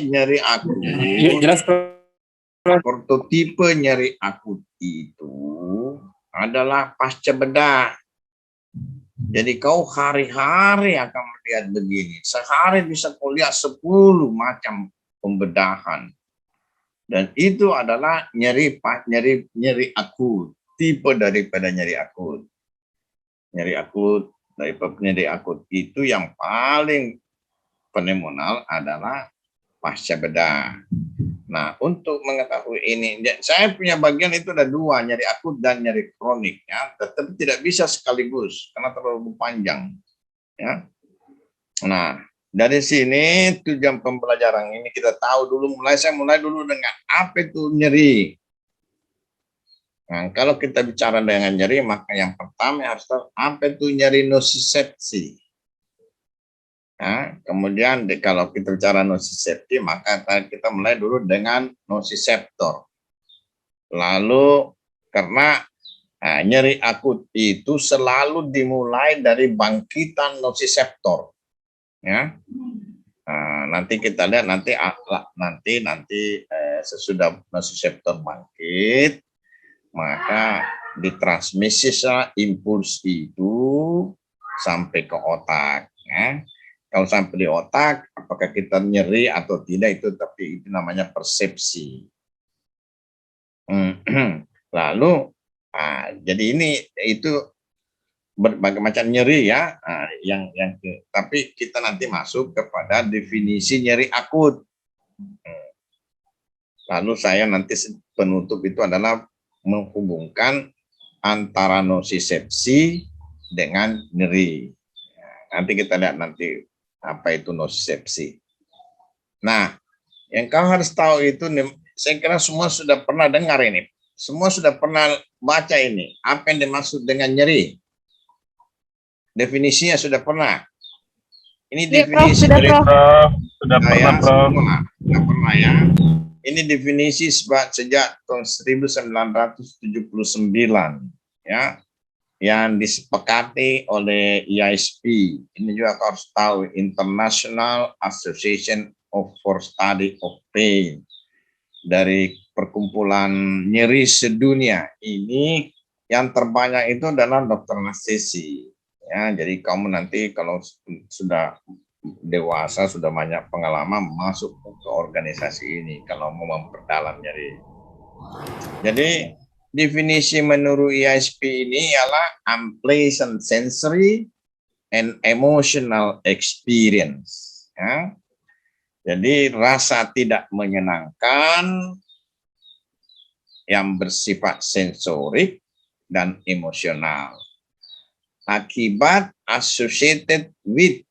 nyeri akut, Ya, jelas, Prof. prototipe nyeri akut itu adalah pasca bedah. Jadi kau hari-hari akan melihat begini. Sehari bisa kau lihat 10 macam pembedahan. Dan itu adalah nyeri akut, tipe daripada nyeri akut. Nyeri akut itu yang paling fenomenal adalah pasca bedah. Nah, untuk mengetahui ini, saya punya bagian itu ada 2, nyeri akut dan nyeri kronik, ya. Tetapi tidak bisa sekaligus karena terlalu panjang, ya. Nah, dari sini tujuan pembelajaran ini kita tahu dulu, saya mulai dulu dengan apa itu nyeri. Nah, kalau kita bicara dengan nyeri, maka yang pertama harus tahu apa itu nyeri nocicepsi. Nah, kemudian kalau kita bicara nocicepsi, maka kita mulai dulu dengan nociceptor. Lalu karena nyeri akut itu selalu dimulai dari bangkitan nociceptor, ya. Nanti kita lihat nanti sesudah nociceptor bangkit, maka ditransmisi impuls itu sampai ke otak, ya. Kalau sampai di otak, apakah kita nyeri atau tidak itu, tapi itu namanya persepsi. Lalu, jadi ini itu berbagai macam nyeri, ya. Tapi kita nanti masuk kepada definisi nyeri akut. Lalu saya nanti penutup itu adalah menghubungkan antara nocicepsi dengan nyeri. Nanti kita lihat nanti apa itu nocicepsi. Nah, yang kau harus tahu itu, saya kira semua sudah pernah dengar ini. Semua sudah pernah baca ini. Apa yang dimaksud dengan nyeri? Definisinya sudah pernah. Ini definisi Prof, dari Prof. Sudah pernah, Prof. Sudah pernah, ya. Ini definisi sejak tahun 1979, ya, yang disepakati oleh IASP. Ini juga harus tahu, International Association for Study of Pain, dari perkumpulan nyeri sedunia. Ini yang terbanyak itu adalah dokter anestesi, ya. Jadi kamu nanti kalau sudah dewasa, sudah banyak pengalaman, masuk ke organisasi ini kalau mau memperdalam nyeri. Jadi definisi menurut IASP ini ialah unpleasant sensory and emotional experience, ya. Jadi rasa tidak menyenangkan yang bersifat sensorik dan emosional akibat associated with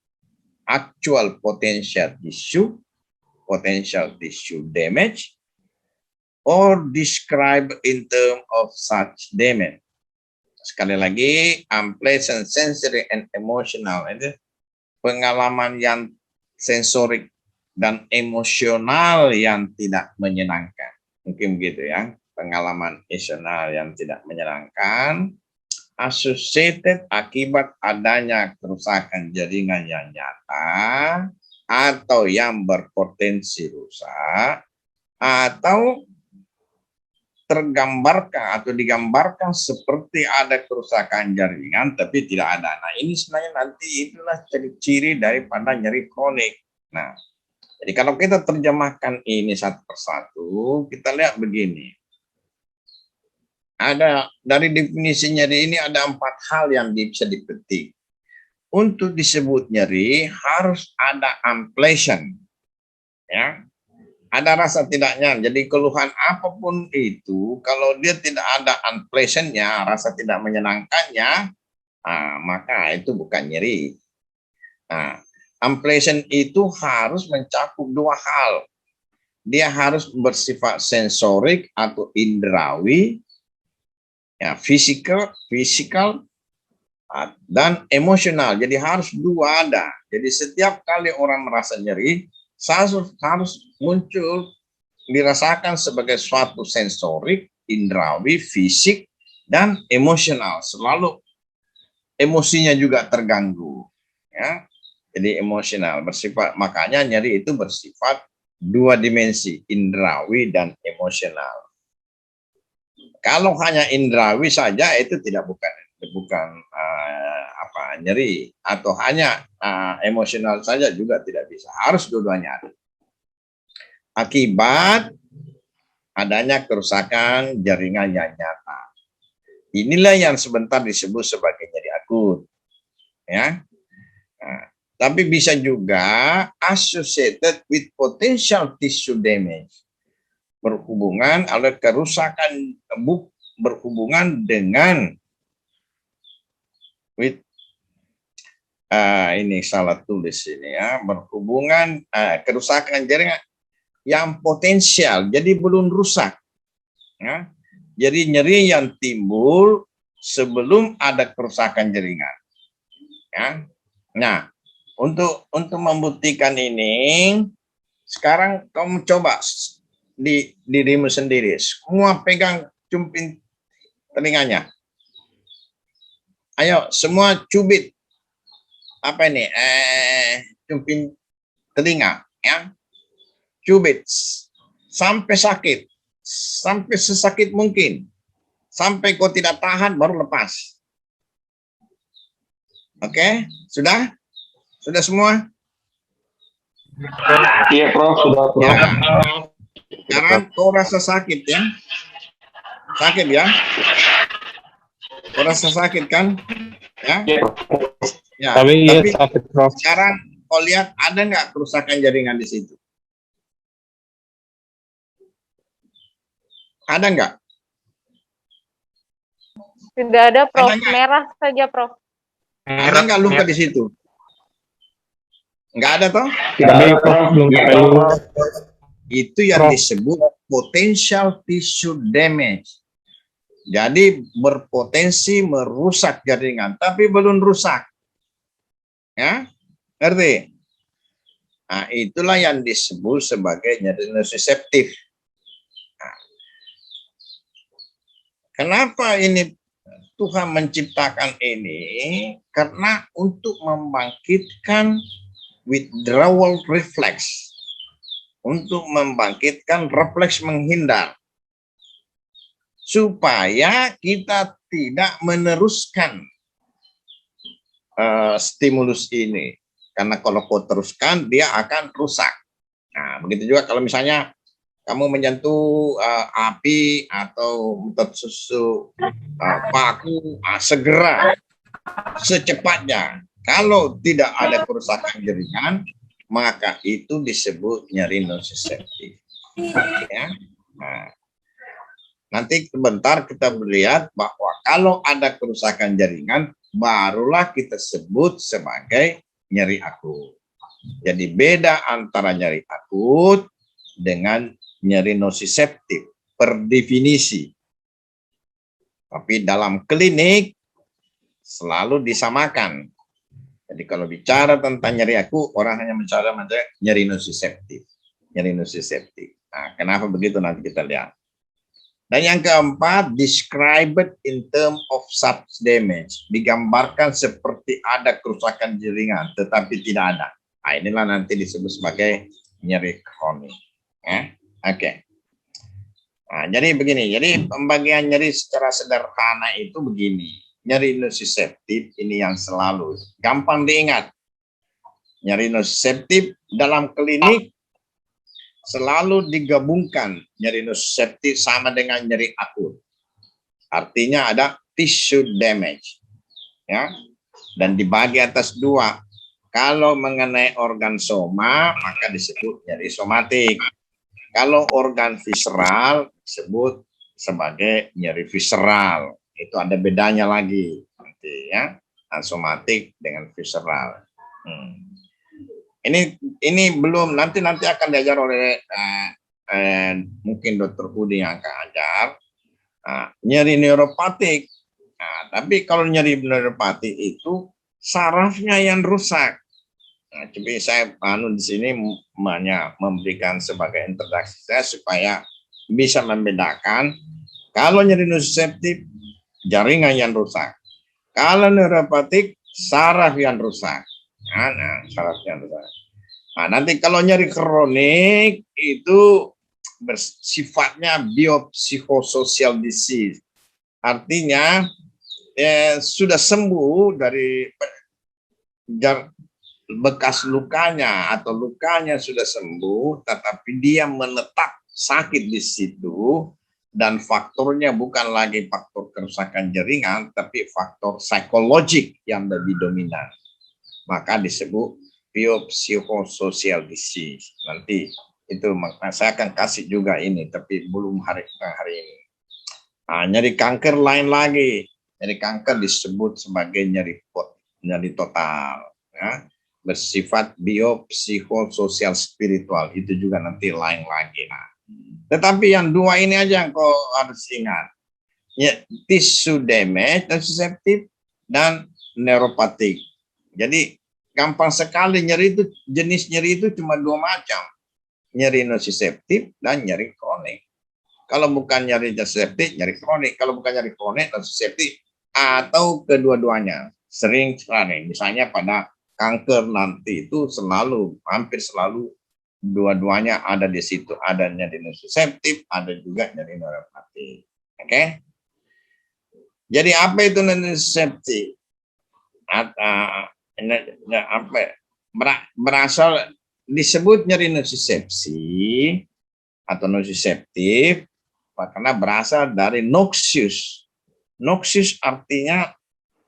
actual potential tissue damage, or describe in terms of such damage. Sekali lagi, unpleasant sensory and emotional, itu pengalaman yang sensorik dan emosional yang tidak menyenangkan. Mungkin begitu, ya, pengalaman emosional yang tidak menyenangkan, associated akibat adanya kerusakan jaringan yang nyata atau yang berpotensi rusak, atau tergambarkan atau digambarkan seperti ada kerusakan jaringan tapi tidak ada. Nah, ini sebenarnya nanti itulah ciri-ciri daripada nyeri kronik. Nah, jadi kalau kita terjemahkan ini satu persatu, kita lihat begini. Ada dari definisi nyeri ini ada 4 hal yang bisa dipetik. Untuk disebut nyeri harus ada unpleasant, ya. Ada rasa tidak nyaman. Jadi keluhan apapun itu, kalau dia tidak ada unpleasant-nya, rasa tidak menyenangkannya, maka itu bukan nyeri. Nah, unpleasant itu harus mencakup 2 hal. Dia harus bersifat sensorik atau indrawi, ya, fisikal dan emosional. Jadi harus 2 ada. Jadi setiap kali orang merasa nyeri, harus muncul, dirasakan sebagai suatu sensorik, indrawi, fisik, dan emosional. Selalu emosinya juga terganggu, ya. Jadi emosional bersifat, makanya nyeri itu bersifat dua dimensi, indrawi dan emosional. Kalau hanya indrawi saja itu bukan nyeri, atau hanya emosional saja juga tidak bisa. Harus dua-duanya ada. Akibat adanya kerusakan jaringan yang nyata. Inilah yang sebentar disebut sebagai nyeri akut. Ya. Nah, tapi bisa juga associated with potential tissue damage. Berhubungan oleh kerusakan berhubungan dengan ini salah tulis ini ya, berhubungan kerusakan jaringan yang potensial, jadi belum rusak. Ya. Jadi nyeri yang timbul sebelum ada kerusakan jaringan. Ya. Nah, untuk membuktikan ini, sekarang kamu coba di dirimu sendiri, semua pegang cumpin telinganya. Ayo, semua cubit apa ini? Cumpin telinga, ya. Cubit sampai sakit, sampai sesakit mungkin, sampai kau tidak tahan baru lepas. Oke, sudah semua? Iya, Prof, sudah, Prof. Ya. Sekarang kau rasa sakit ya? Sakit ya? Kau rasa sakit kan? Ya. Ya. Tapi sakit, Prof. sekarang kau lihat ada nggak kerusakan jaringan di situ? Ada nggak? Tidak ada, Prof. Ada nggak? Merah saja, Prof. Ada nggak luka di situ? Nggak ada toh? Tidak ada, Prof. Belum sampai luka. Itu yang Prof. disebut potential tissue damage. Jadi berpotensi merusak jaringan, tapi belum rusak. Ya, ngerti? Nah, itulah yang disebut sebagai nyeri nociceptif. Nah, kenapa ini Tuhan menciptakan ini? Karena untuk membangkitkan withdrawal reflex. Untuk membangkitkan refleks menghindar. Supaya kita tidak meneruskan stimulus ini. Karena kalau kau teruskan, dia akan rusak. Nah, begitu juga kalau misalnya kamu menyentuh api atau tersusu paku, segera, secepatnya. Kalau tidak ada kerusakan jaringan, maka itu disebut nyeri nociceptif. Ya. Nah, nanti sebentar kita melihat bahwa kalau ada kerusakan jaringan, barulah kita sebut sebagai nyeri akut. Jadi beda antara nyeri akut dengan nyeri nociceptif per definisi. Tapi dalam klinik selalu disamakan. Jadi kalau bicara tentang nyeri akut, orang hanya bicara nyeri nociceptif. Nyeri nociceptif. Nah, kenapa begitu nanti kita lihat. Dan yang keempat, described in term of such damage. Digambarkan seperti ada kerusakan jaringan, tetapi tidak ada. Nah, inilah nanti disebut sebagai nyeri kronik. Oke. Nah, jadi begini. Jadi pembagian nyeri secara sederhana itu begini. Nyeri nociceptif ini yang selalu gampang diingat. Nyeri nociceptif dalam klinik selalu digabungkan nyeri nociceptif sama dengan nyeri akut. Artinya ada tissue damage. Ya. Dan dibagi atas dua. Kalau mengenai organ soma, maka disebut nyeri somatik. Kalau organ visceral disebut sebagai nyeri visceral. Itu ada bedanya lagi nanti ya, somatik dengan visceral. Ini belum, nanti akan diajar oleh mungkin Dr. Udi yang akan ajar nyeri neuropatik. Tapi kalau nyeri neuropatik itu sarafnya yang rusak. Jadi saya di sini hanya memberikan sebagai introduksi saya supaya bisa membedakan kalau nyeri nociceptif jaringan yang rusak. Kalau neuropatik saraf yang rusak. Saraf yang rusak. Nah, nanti kalau nyeri kronik itu bersifatnya biopsychosocial disease. Artinya sudah sembuh dari bekas lukanya atau lukanya sudah sembuh, tetapi dia menetap sakit di situ dan faktornya bukan lagi faktor kerusakan jaringan, tapi faktor psikologik yang lebih dominan. Maka disebut biopsychosocial disease. Nanti itu saya akan kasih juga ini, tapi belum hari ini. Nah, nyeri kanker lain lagi. Nyeri kanker disebut sebagai nyeri total, ya, bersifat biopsychosocial spiritual. Itu juga nanti lain lagi. Nah, tetapi yang dua ini aja yang kau harus ingat. Ya, tissue damage, nociceptive, dan neuropatik. Jadi gampang sekali nyeri itu, jenis nyeri itu cuma dua macam. Nyeri nociceptive dan nyeri kronik. Kalau bukan nyeri nociceptive, nyeri kronik. Kalau bukan nyeri kronik, nociceptive, atau kedua-duanya. Sering sekali. Misalnya pada kanker nanti itu hampir selalu dua-duanya ada di situ. Ada nyeri nociceptive, ada juga nyeri neuropatik. Oke? Jadi apa itu nociceptive? Berasal disebut nyeri nocicepsi atau nociceptive karena berasal dari noxious. Noxious artinya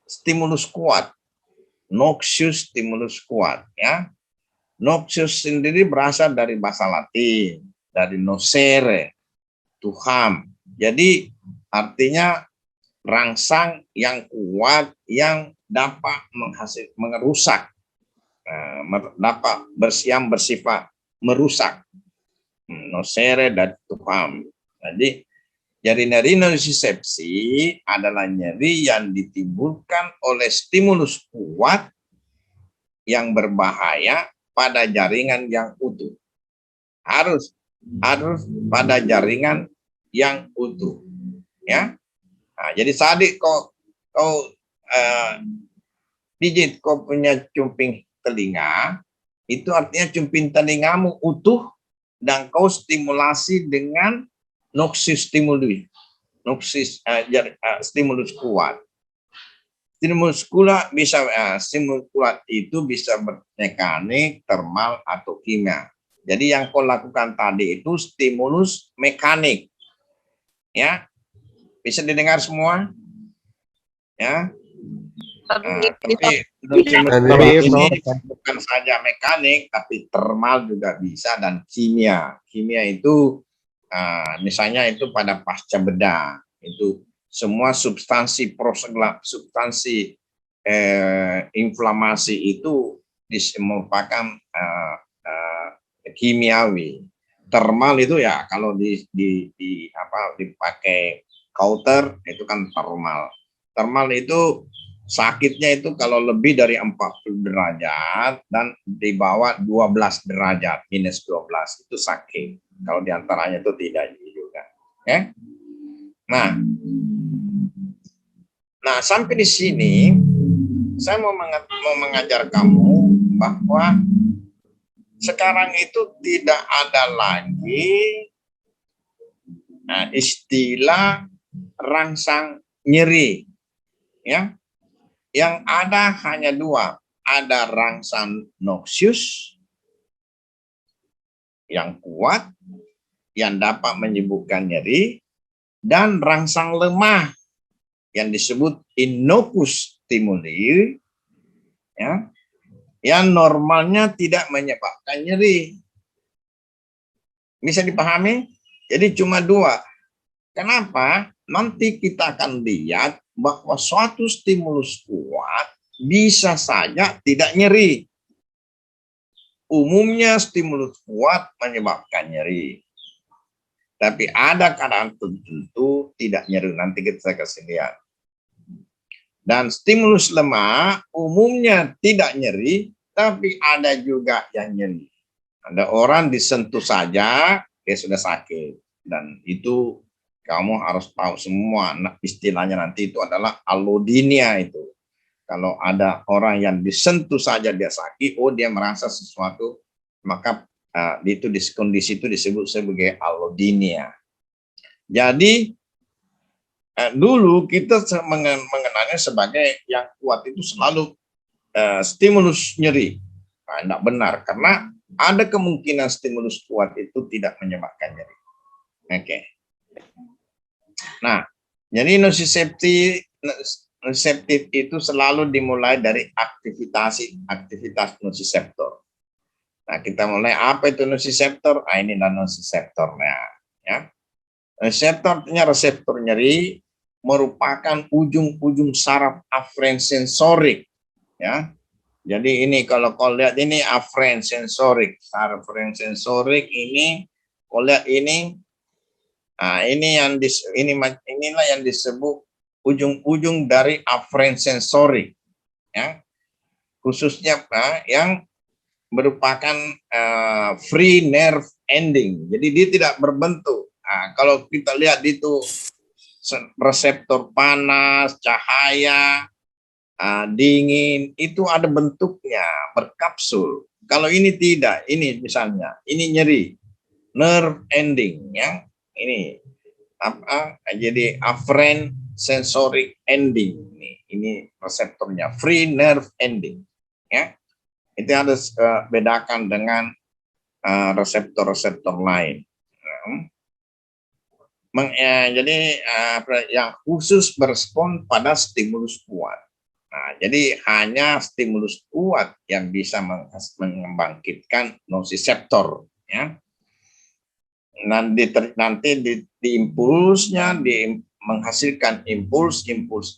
stimulus kuat. Noxious stimulus kuat, ya. Noxious sendiri berasal dari bahasa Latin, dari nocere, to harm. Jadi artinya rangsang yang kuat yang dapat merusak, dapat bersifat merusak. Nocere dan to harm. Jadi nyeri nocicepsi adalah nyeri yang ditimbulkan oleh stimulus kuat yang berbahaya pada jaringan yang utuh. Harus pada jaringan yang utuh, ya. Nah, jadi sadik kau pijit kau punya cumping telinga, itu artinya cumping telingamu utuh dan kau stimulasi dengan noxious stimulus, stimulus kuat. Stimulus kuat itu bisa bermekanik, termal, atau kimia. Jadi yang kau lakukan tadi itu stimulus mekanik, ya. Bisa didengar semua, ya. Tapi ini bukan saja mekanik, tapi termal juga bisa, dan kimia. Kimia itu misalnya itu pada pasca bedah itu semua substansi inflamasi itu merupakan kimiawi. Termal itu ya kalau dipakai counter itu kan termal. Termal itu sakitnya itu kalau lebih dari 40 derajat dan di bawah 12 derajat, minus 12 itu sakit. Kalau diantaranya itu tidak juga. Ya? Nah, sampai di sini saya mau mengajar kamu bahwa sekarang itu tidak ada lagi istilah rangsang nyeri, ya. Yang ada hanya dua, ada rangsang noxious yang kuat yang dapat menyembuhkan nyeri, dan rangsang lemah yang disebut inokus stimuli, ya, yang normalnya tidak menyebabkan nyeri. Bisa dipahami? Jadi cuma dua. Kenapa? Nanti kita akan lihat bahwa suatu stimulus kuat bisa saja tidak nyeri. Umumnya stimulus kuat menyebabkan nyeri. Tapi ada keadaan tertentu tidak nyeri. Nanti kita kasih lihat. Dan stimulus lemah umumnya tidak nyeri, tapi ada juga yang nyeri. Ada orang disentuh saja, dia sudah sakit. Dan itu kamu harus tahu semua. Nah, istilahnya nanti itu adalah alodinia itu. Kalau ada orang yang disentuh saja dia sakit, oh dia merasa sesuatu maka itu kondisi itu disebut sebagai allodynia. Jadi dulu kita mengenalnya sebagai yang kuat itu selalu stimulus nyeri. Nah, tidak benar, karena ada kemungkinan stimulus kuat itu tidak menyebabkan nyeri. Oke. Nah, jadi nociceptif itu selalu dimulai dari aktivitas nociceptor. Nah, kita mulai apa itu nociceptor? Ini adalah nociceptornya. Ya. Reseptornya reseptor nyeri merupakan ujung-ujung saraf aferen sensorik. Ya, jadi ini kalau kau lihat ini aferen sensorik, saraf aferen sensorik ini, kau lihat ini, inilah yang disebut ujung-ujung dari aferen sensorik, ya, khususnya yang merupakan free nerve ending. Jadi dia tidak berbentuk. Kalau kita lihat itu reseptor panas, cahaya, dingin, itu ada bentuknya, berkapsul. Kalau ini tidak, ini misalnya, ini nyeri, nerve ending, ya, ini jadi afferent sensoric ending, ini reseptornya, free nerve ending, ya, itu harus bedakan dengan reseptor-reseptor lain. Jadi yang khusus berespon pada stimulus kuat. Nah, jadi hanya stimulus kuat yang bisa membangkitkan nociceptor, ya. Nanti di impulsnya menghasilkan impuls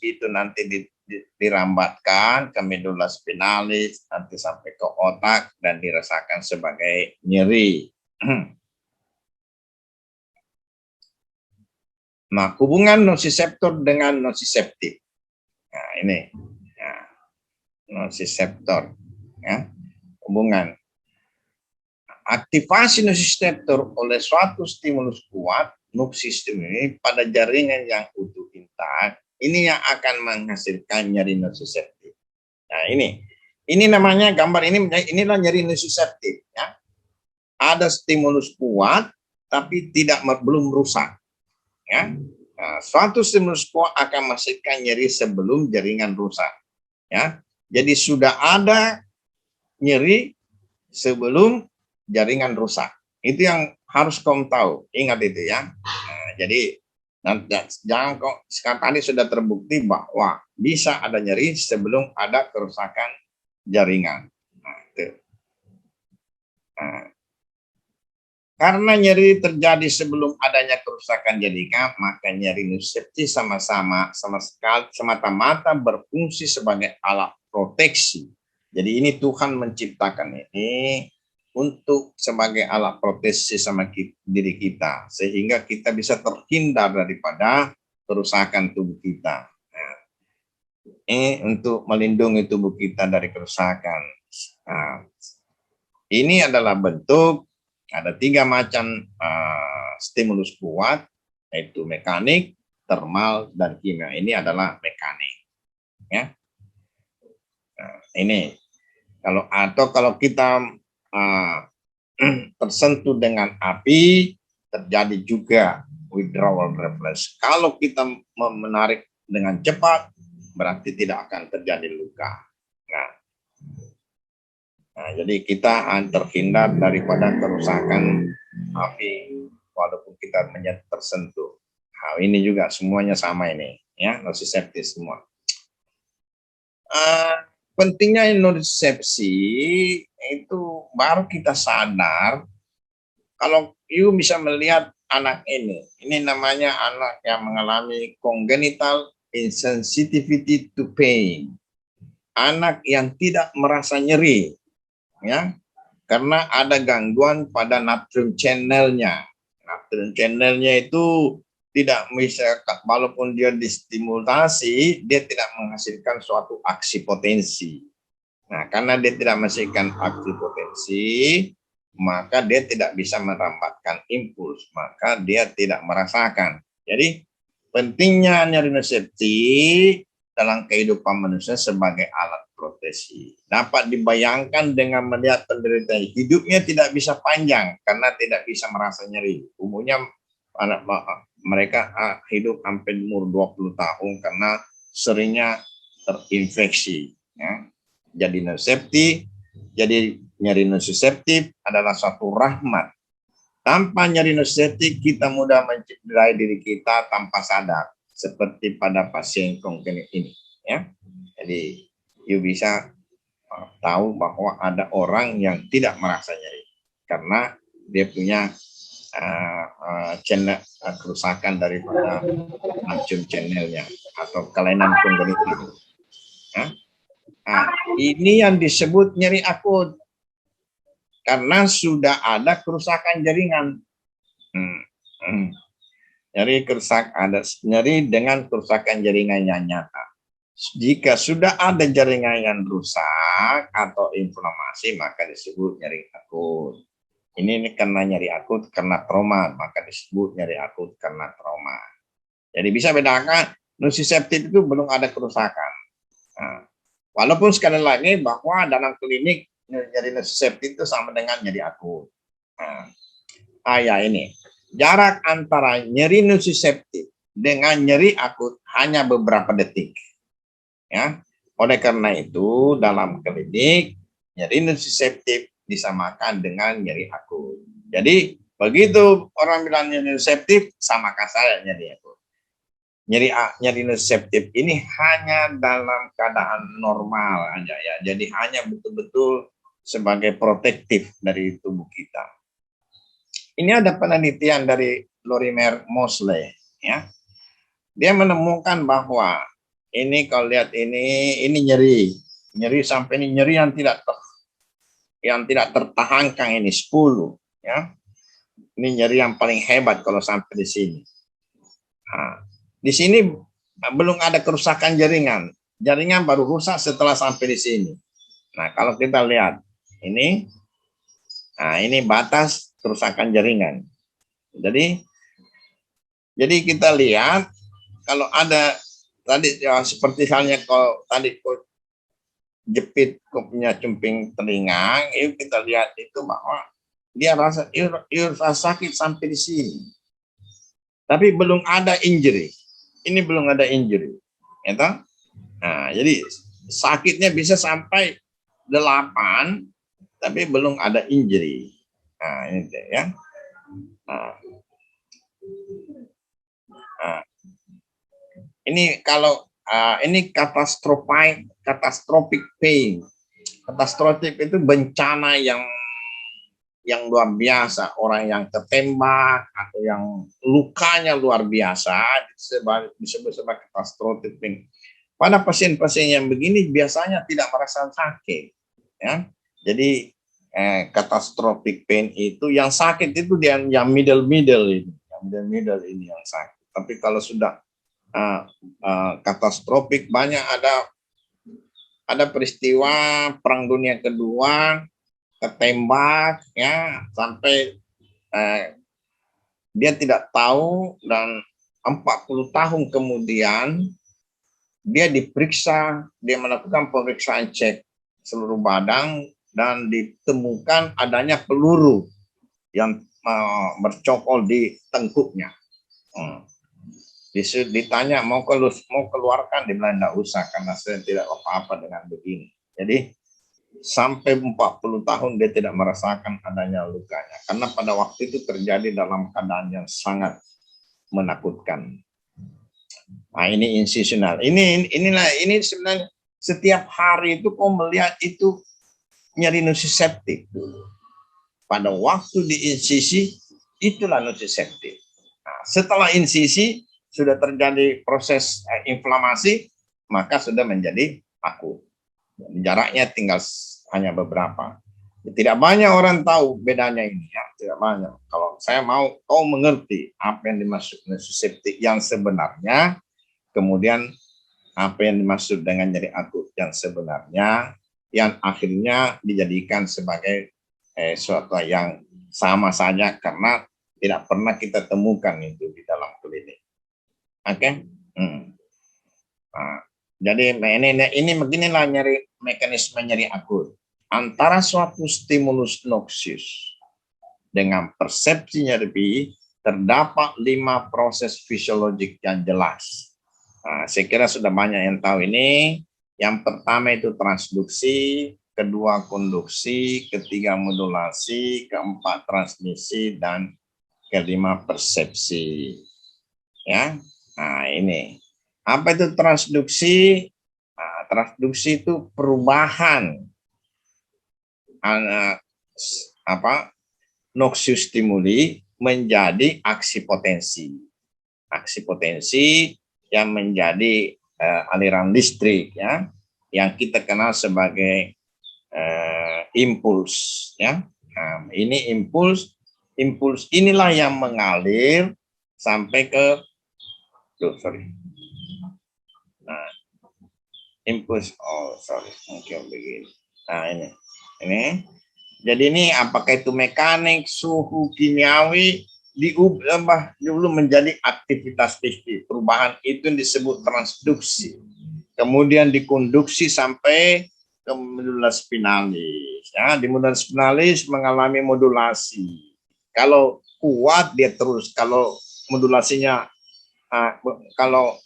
itu nanti dirambatkan ke medula spinalis, nanti sampai ke otak dan dirasakan sebagai nyeri. Nah, hubungan nociceptor dengan nociceptif. Nah, ini nociceptor, ya, hubungan aktivasi nociceptor oleh suatu stimulus kuat, nociceptor ini pada jaringan yang utuh intak, ini yang akan menghasilkan nyeri nociceptif. Nah, ini namanya gambar inilah nyeri nociceptif, ya. Ada stimulus kuat tapi belum rusak, ya. Nah, suatu stimulus kuat akan menghasilkan nyeri sebelum jaringan rusak, ya. Jadi sudah ada nyeri sebelum jaringan rusak. Itu yang harus kamu tahu. Ingat itu, ya. Nah, jadi jangan kok sekarang tadi sudah terbukti bahwa bisa ada nyeri sebelum ada kerusakan jaringan. Nah, itu. Nah, karena nyeri terjadi sebelum adanya kerusakan jaringan, maka nyeri nociceptif semata-mata berfungsi sebagai alat proteksi. Jadi ini Tuhan menciptakan ini untuk sebagai alat proteksi sama diri kita, sehingga kita bisa terhindar daripada kerusakan tubuh kita. Nah, ini untuk melindungi tubuh kita dari kerusakan. Nah, ini adalah bentuk, ada 3 macam stimulus kuat, yaitu mekanik, termal, dan kimia. Ini adalah mekanik, ya. Nah, ini kalau kita tersentuh dengan api, terjadi juga withdrawal reflex. Kalau kita menarik dengan cepat, berarti tidak akan terjadi luka. Nah, jadi kita terhindar daripada kerusakan api walaupun kita tersentuh. Nah, ini juga semuanya sama ini, ya, nociceptif semua. Pentingnya nocicepsi itu baru kita sadar kalau you bisa melihat anak ini namanya anak yang mengalami congenital insensitivity to pain, anak yang tidak merasa nyeri, ya, karena ada gangguan pada natrium channelnya. Natrium channelnya itu tidak bisa, walaupun dia distimulasi, dia tidak menghasilkan suatu aksi potensi. Nah, karena dia tidak menghasilkan aksi potensi, maka dia tidak bisa merambatkan impuls, maka dia tidak merasakan. Jadi pentingnya nyeri nociceptif dalam kehidupan manusia sebagai alat proteksi. Dapat dibayangkan dengan melihat penderita hidupnya tidak bisa panjang karena tidak bisa merasa nyeri. Umumnya mereka hidup hampir umur 20 tahun karena seringnya terinfeksi. Ya. Jadi nyeri nonseptif adalah suatu rahmat. Tanpa nyeri nonseptif kita mudah mencederai diri kita tanpa sadar. Seperti pada pasien kronik ini, ya. Jadi, you bisa tahu bahwa ada orang yang tidak merasa nyeri karena dia punya channel kerusakan daripada racun channelnya atau kelainan kongenital. Ya. Nah, ini yang disebut nyeri akut karena sudah ada kerusakan jaringan. Nyeri dengan kerusakan jaringan yang nyata. Jika sudah ada jaringan yang rusak atau inflamasi, maka disebut nyeri akut. Ini karena nyeri akut karena trauma, maka disebut nyeri akut karena trauma. Jadi bisa bedakan nonseptif itu belum ada kerusakan. Nah, walaupun sekali lagi bahwa dalam klinik nyeri nonseptif itu sama dengan nyeri akut. Nah, ya ini. Jarak antara nyeri nonseptif dengan nyeri akut hanya beberapa detik. Ya. Oleh karena itu, dalam klinik, nyeri nonseptif disamakan dengan nyeri akut. Jadi, begitu orang bilang nyeri nonseptif, samakan saya nyeri akut. Nyeri nonseptif ini hanya dalam keadaan normal aja ya. Jadi, hanya betul-betul sebagai protektif dari tubuh kita. Ini ada penelitian dari Lorimer Mosley, ya. Dia menemukan bahwa ini kalau lihat ini nyeri sampai ini nyeri yang tidak tertahankan ini 10, ya. Ini nyeri yang paling hebat kalau sampai di sini. Nah, di sini belum ada kerusakan jaringan. Jaringan baru rusak setelah sampai di sini. Nah, kalau kita lihat ini, nah ini batas kerusakan jaringan. Jadi kita lihat kalau ada tadi ya, seperti halnya kalau tadi jepit punya cumping telinga, itu kita lihat itu bahwa dia rasa sakit sampai di sini. Tapi belum ada injury. Ini belum ada injury. Ya toh? Nah, jadi sakitnya bisa sampai 8 tapi belum ada injury. Nah, ini ya. Nah, ini kalau ini catastrophic pain. Catastrophic itu bencana yang luar biasa, orang yang tertembak atau yang lukanya luar biasa disebut sebagai catastrophic pain. Pada pasien-pasien yang begini biasanya tidak merasa sakit, ya. Jadi catastrophic pain itu yang sakit itu yang middle ini, yang sakit. Tapi kalau sudah katastrofik banyak ada peristiwa Perang Dunia Kedua, ketembak, ya sampai dia tidak tahu dan 40 tahun kemudian dia diperiksa, dia melakukan pemeriksaan cek seluruh badan dan ditemukan adanya peluru yang bercokol di tengkuknya. Ditanya mau keluarkan, dia bilang tidak usah karena saya tidak apa-apa dengan begini. Jadi sampai 40 tahun dia tidak merasakan adanya lukanya karena pada waktu itu terjadi dalam keadaan yang sangat menakutkan. Nah, ini incisional. Ini sebenarnya setiap hari itu kau melihat itu nyeri nonseptif. Pada waktu di insisi itulah nonseptif. Nah, setelah insisi sudah terjadi proses inflamasi, maka sudah menjadi akut. Jaraknya tinggal hanya beberapa. Tidak banyak orang tahu bedanya ini, ya. Tidak banyak. Kalau saya mau kau mengerti apa yang dimaksud nonseptif yang sebenarnya, kemudian apa yang dimaksud dengan nyeri akut yang sebenarnya, yang akhirnya dijadikan sebagai suatu yang sama saja karena tidak pernah kita temukan itu di dalam klinik. Oke. Nah, Jadi ini beginilah mekanisme nyeri akut. Antara suatu stimulus noxious dengan persepsi nyeri terdapat 5 proses fisiologik yang jelas. Nah, saya kira sudah banyak yang tahu ini. Yang pertama itu transduksi, kedua konduksi, ketiga modulasi, keempat transmisi, dan kelima persepsi. Ya, nah ini apa itu transduksi? Nah, transduksi itu perubahan noxious stimuli menjadi aksi potensi. Aksi potensi yang menjadi aliran listrik, ya, yang kita kenal sebagai impuls, ya. Nah, ini impuls inilah yang mengalir sampai ke Nah, impuls, mungkin begini. Nah, ini. Jadi ini apakah itu mekanik, suhu, kimiawi, diubah dulu menjadi aktivitas listrik. Perubahan itu yang disebut transduksi. Kemudian dikonduksi sampai ke modulus spinalis. Ya, di modulus spinalis mengalami modulasi. Kalau kuat dia terus, kalau modulasinya, kalau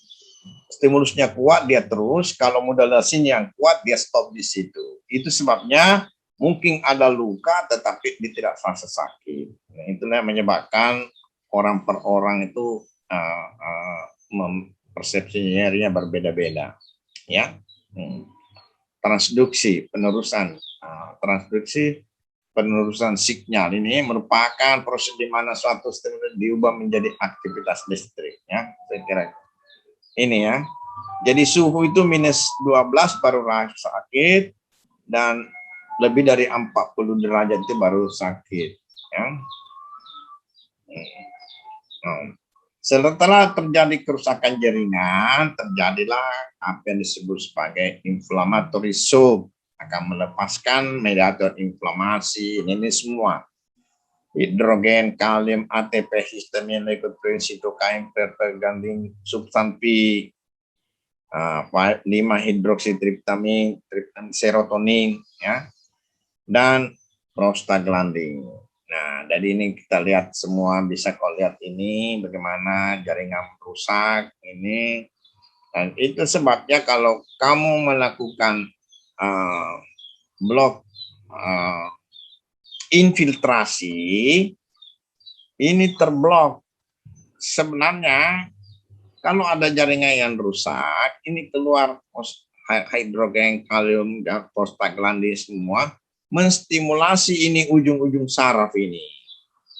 stimulusnya kuat dia terus, kalau modulasinya yang kuat dia stop di situ. Itu sebabnya mungkin ada luka tetapi dia tidak fase sakit. Nah, itulah yang menyebabkan orang per orang itu persepsi nyerinya berbeda-beda. Ya, transduksi penerusan signal ini merupakan proses di mana suatu stimulus diubah menjadi aktivitas listrik. Ya, saya kira ini ya. Jadi suhu itu minus 12 baru sakit, dan lebih dari 40 derajat itu baru sakit. Ya. Setelah terjadi kerusakan jaringan, terjadilah apa yang disebut sebagai inflammatory shock, akan melepaskan mediator inflamasi. Ini semua hidrogen, kalium, ATP, histamin, leukotriene, sitokain, perganding, substan P, 5-hidroksitriptamin, serotonin, ya, dan prostaglandin. Nah, dari ini kita lihat semua, bisa kau lihat ini bagaimana jaringan rusak ini, dan itu sebabnya kalau kamu melakukan blok infiltrasi ini terblok. Sebenarnya kalau ada jaringan yang rusak, ini keluar hidrogen, kalium, prostaglandin semua, menstimulasi ini ujung-ujung saraf ini,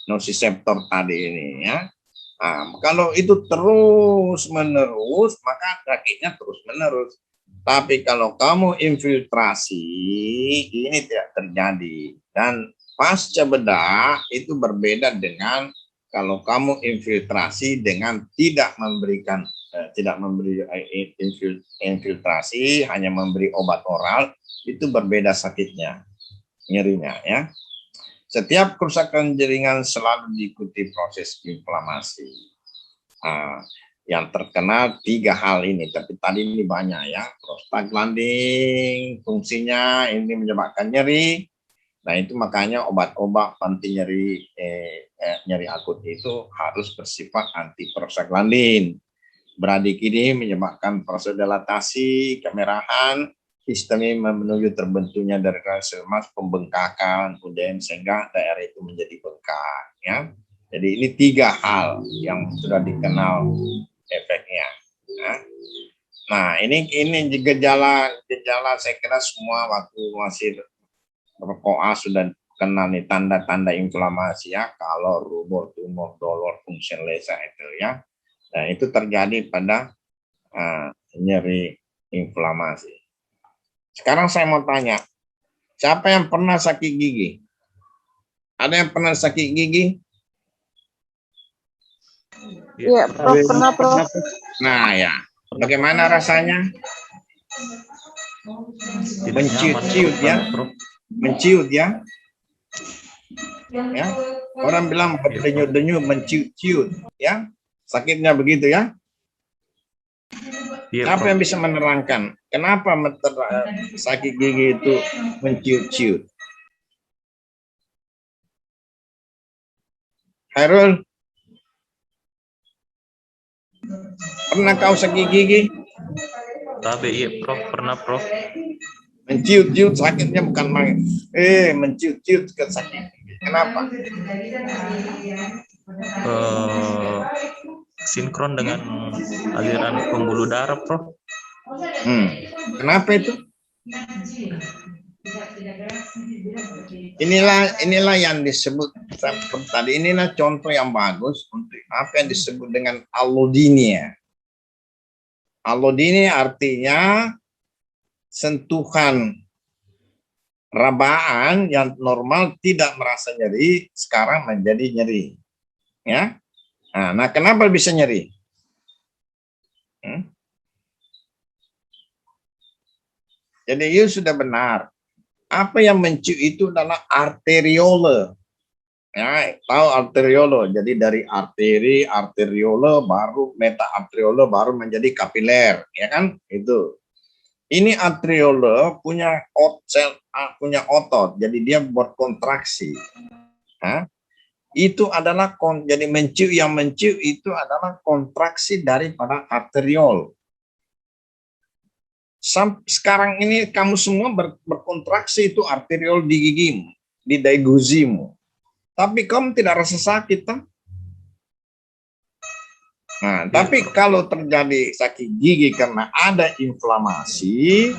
nociceptor tadi ini, ya. Nah, kalau itu terus menerus, maka sakitnya terus menerus. Tapi kalau kamu infiltrasi, ini tidak terjadi. Dan pasca bedah itu berbeda dengan kalau kamu infiltrasi dengan tidak memberi infiltrasi, hanya memberi obat oral, itu berbeda sakitnya, nyerinya, ya. Setiap kerusakan jaringan selalu diikuti proses inflamasi. Yang terkenal 3 hal ini, tapi tadi ini banyak, ya. Prostaglandin fungsinya ini menyebabkan nyeri. Nah, itu makanya obat-obat anti nyeri akut itu harus bersifat anti prostaglandin. Bradikinin menyebabkan vasodilatasi, kemerahan, histamin menuju terbentuknya dari sel emas, pembengkakan, kemudian sehingga daerah itu menjadi bengkak, ya. Jadi ini 3 hal yang sudah dikenal efeknya. Ya. Nah, ini gejala saya kira semua waktu masih koas sudah kenal nih tanda-tanda inflamasi, ya. Kalau rubor, tumor, dolor, fungsi lesa itu, ya. Nah, itu terjadi pada nyeri inflamasi. Sekarang saya mau tanya, siapa yang pernah sakit gigi? Ada yang pernah sakit gigi? Iya, Prof. Pernah, Prof. Nah, ya. Bagaimana rasanya? Menciut-ciut, ya. Menciut, ya. Ya. Orang bilang berdenyut-denyut, menciut-ciut, ya. Sakitnya begitu, ya. Iya, Siapa Prof. yang bisa menerangkan kenapa sakit gigi itu menciut-ciut? Hairul, pernah kau sakit gigi? Tapi iya, Prof. Pernah, Prof. Menciut-ciut sakitnya bukan main. Menciut-ciut ke sakit gigi. Kenapa? Eh, sinkron dengan aliran pembuluh darah, Prof. Kenapa itu? Inilah yang disebut tadi. Inilah contoh yang bagus untuk apa yang disebut dengan allodynia. Allodynia artinya sentuhan rabaan yang normal tidak merasa nyeri sekarang menjadi nyeri. Ya. Nah, kenapa bisa nyeri? Jadi you sudah benar. Apa yang menciut itu adalah arteriole. Ya, tahu arteriole. Jadi dari arteri, arteriole, baru meta-arteriole, baru menjadi kapiler, ya kan? Itu. Ini arteriole punya otot, jadi dia buat kontraksi. Itu adalah jadi yang menciut itu adalah kontraksi daripada arteriol. Sekarang ini kamu semua berkontraksi itu arteriol di gigimu, di daiguzimu. Tapi kamu tidak rasa sakit, kan? Nah, tapi kalau terjadi sakit gigi karena ada inflamasi,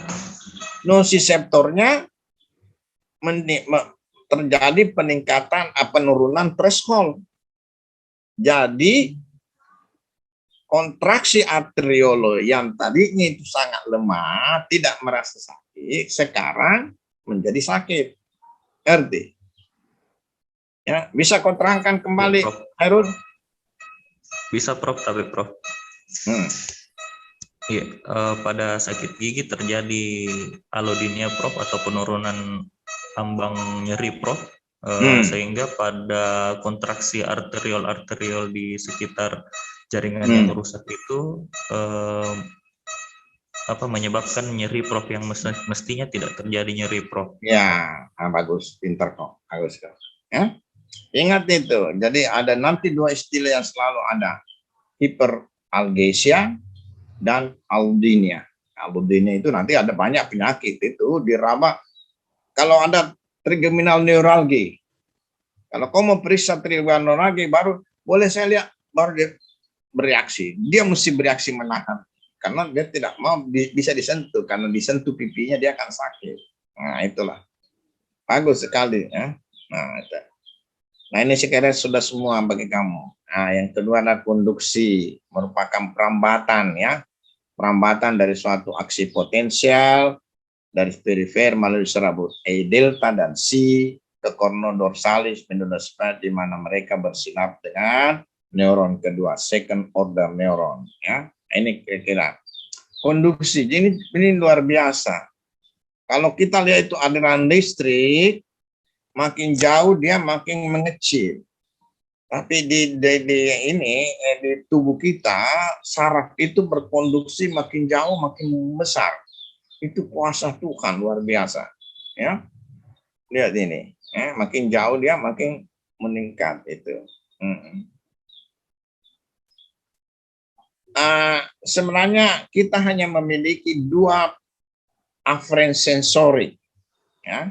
nosiseptornya terjadi peningkatan penurunan threshold. Jadi kontraksi arteriole yang tadinya itu sangat lemah, tidak merasa sakit, sekarang menjadi sakit. Ngerti? Ya, bisa kau terangkan kembali, Hairul? Bisa, Prof. Tapi, Prof. Iya, pada sakit gigi terjadi allodynia, Prof, atau penurunan ambang nyeri, Prof. Sehingga pada kontraksi arteriol di sekitar jaringan yang rusak itu menyebabkan nyeri, Prof, yang mestinya tidak terjadi nyeri, Prof. Ya, bagus, pintar kok, bagus kok. Ya? Ingat itu. Jadi ada nanti dua istilah yang selalu ada, hiperalgesia dan allodynia. Allodynia itu nanti ada banyak penyakit itu diraba. Kalau ada trigeminal neuralgi, kalau kau mau periksa trigeminal neuralgi, baru boleh saya lihat, baru dia bereaksi. Dia mesti bereaksi menahan karena dia tidak mau bisa disentuh, karena disentuh pipinya dia akan sakit. Nah, itulah bagus sekali, ya. Nah, ini sekiranya sudah semua bagi kamu. Nah, yang kedua adalah konduksi, merupakan perambatan, ya. Perambatan dari suatu aksi potensial dari perifer melalui serabut E delta dan C ke corno dorsalis menulis di mana mereka bersilap dengan neuron kedua, second order neuron, ya. Ini kira-kira konduksi. Ini luar biasa. Kalau kita lihat itu aliran listrik, makin jauh dia makin mengecil. Tapi di tubuh kita, saraf itu berkonduksi makin jauh makin besar. Itu kuasa Tuhan luar biasa. Ya, lihat ini. Makin jauh dia makin meningkat itu. Sebenarnya kita hanya memiliki dua afferent sensorik, ya.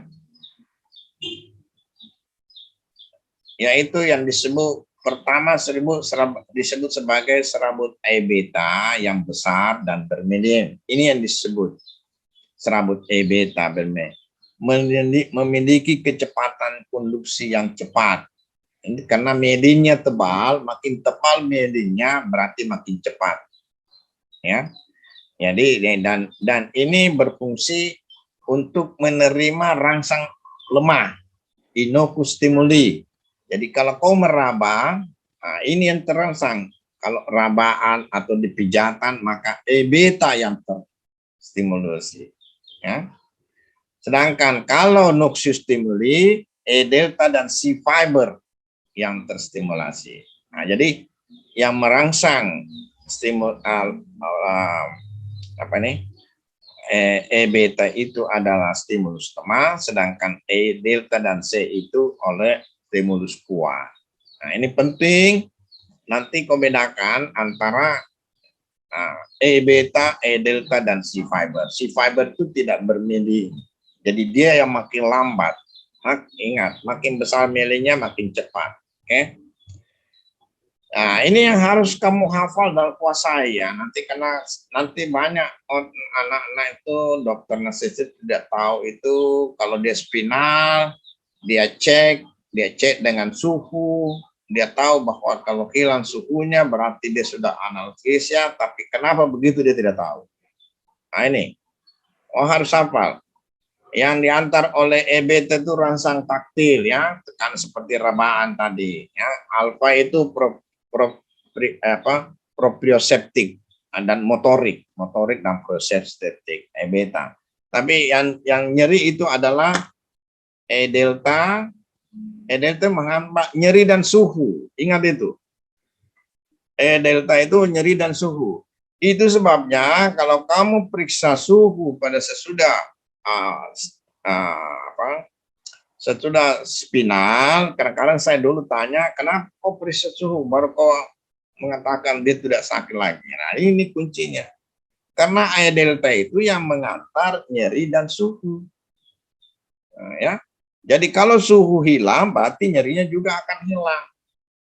Yaitu yang disebut pertama disebut sebagai serabut E beta yang besar dan bermedian. Ini yang disebut serabut E beta bermedian, memiliki kecepatan konduksi yang cepat. Ini karena mediannya tebal, makin tebal mediannya berarti makin cepat. Ya. Jadi dan ini berfungsi untuk menerima rangsang lemah, inokus stimuli. Jadi kalau kau meraba, ini yang terangsang. Kalau rabaan atau dipijatan, maka E beta yang terstimulasi. Ya. Sedangkan kalau noxious stimuli, E delta dan C fiber yang terstimulasi. Nah, jadi yang merangsang apa nih? E beta itu adalah stimulus lemah, sedangkan E delta dan C itu oleh stimulus kuat. Nah, ini penting nanti kau bedakan antara E beta, E delta, dan C fiber. C fiber itu tidak bermili, jadi dia yang makin lambat. Ingat, makin besar milinya makin cepat. Oke? Nah, ini yang harus kamu hafal dan kuasai ya. Nanti banyak anak-anak itu dokter anestesis tidak tahu itu kalau dia spinal, dia cek dengan suhu, dia tahu bahwa kalau hilang suhunya berarti dia sudah analgesia, tapi kenapa begitu dia tidak tahu. Nah ini, harus hafal. Yang diantar oleh E beta itu rangsang taktil ya, tekan seperti rebahan tadi ya. Alfa itu proprioseptik dan motorik dan proprioseptik E beta. Tapi yang nyeri itu adalah E delta menghambat nyeri dan suhu. Ingat itu. E delta itu nyeri dan suhu. Itu sebabnya kalau kamu periksa suhu pada sesudah sesudah spinal, kadang-kadang saya dulu tanya, kenapa kau periksa suhu baru kau mengatakan dia tidak sakit lagi. Nah, ini kuncinya. Karena E delta itu yang mengantar nyeri dan suhu. Nah, ya. Jadi kalau suhu hilang, berarti nyerinya juga akan hilang.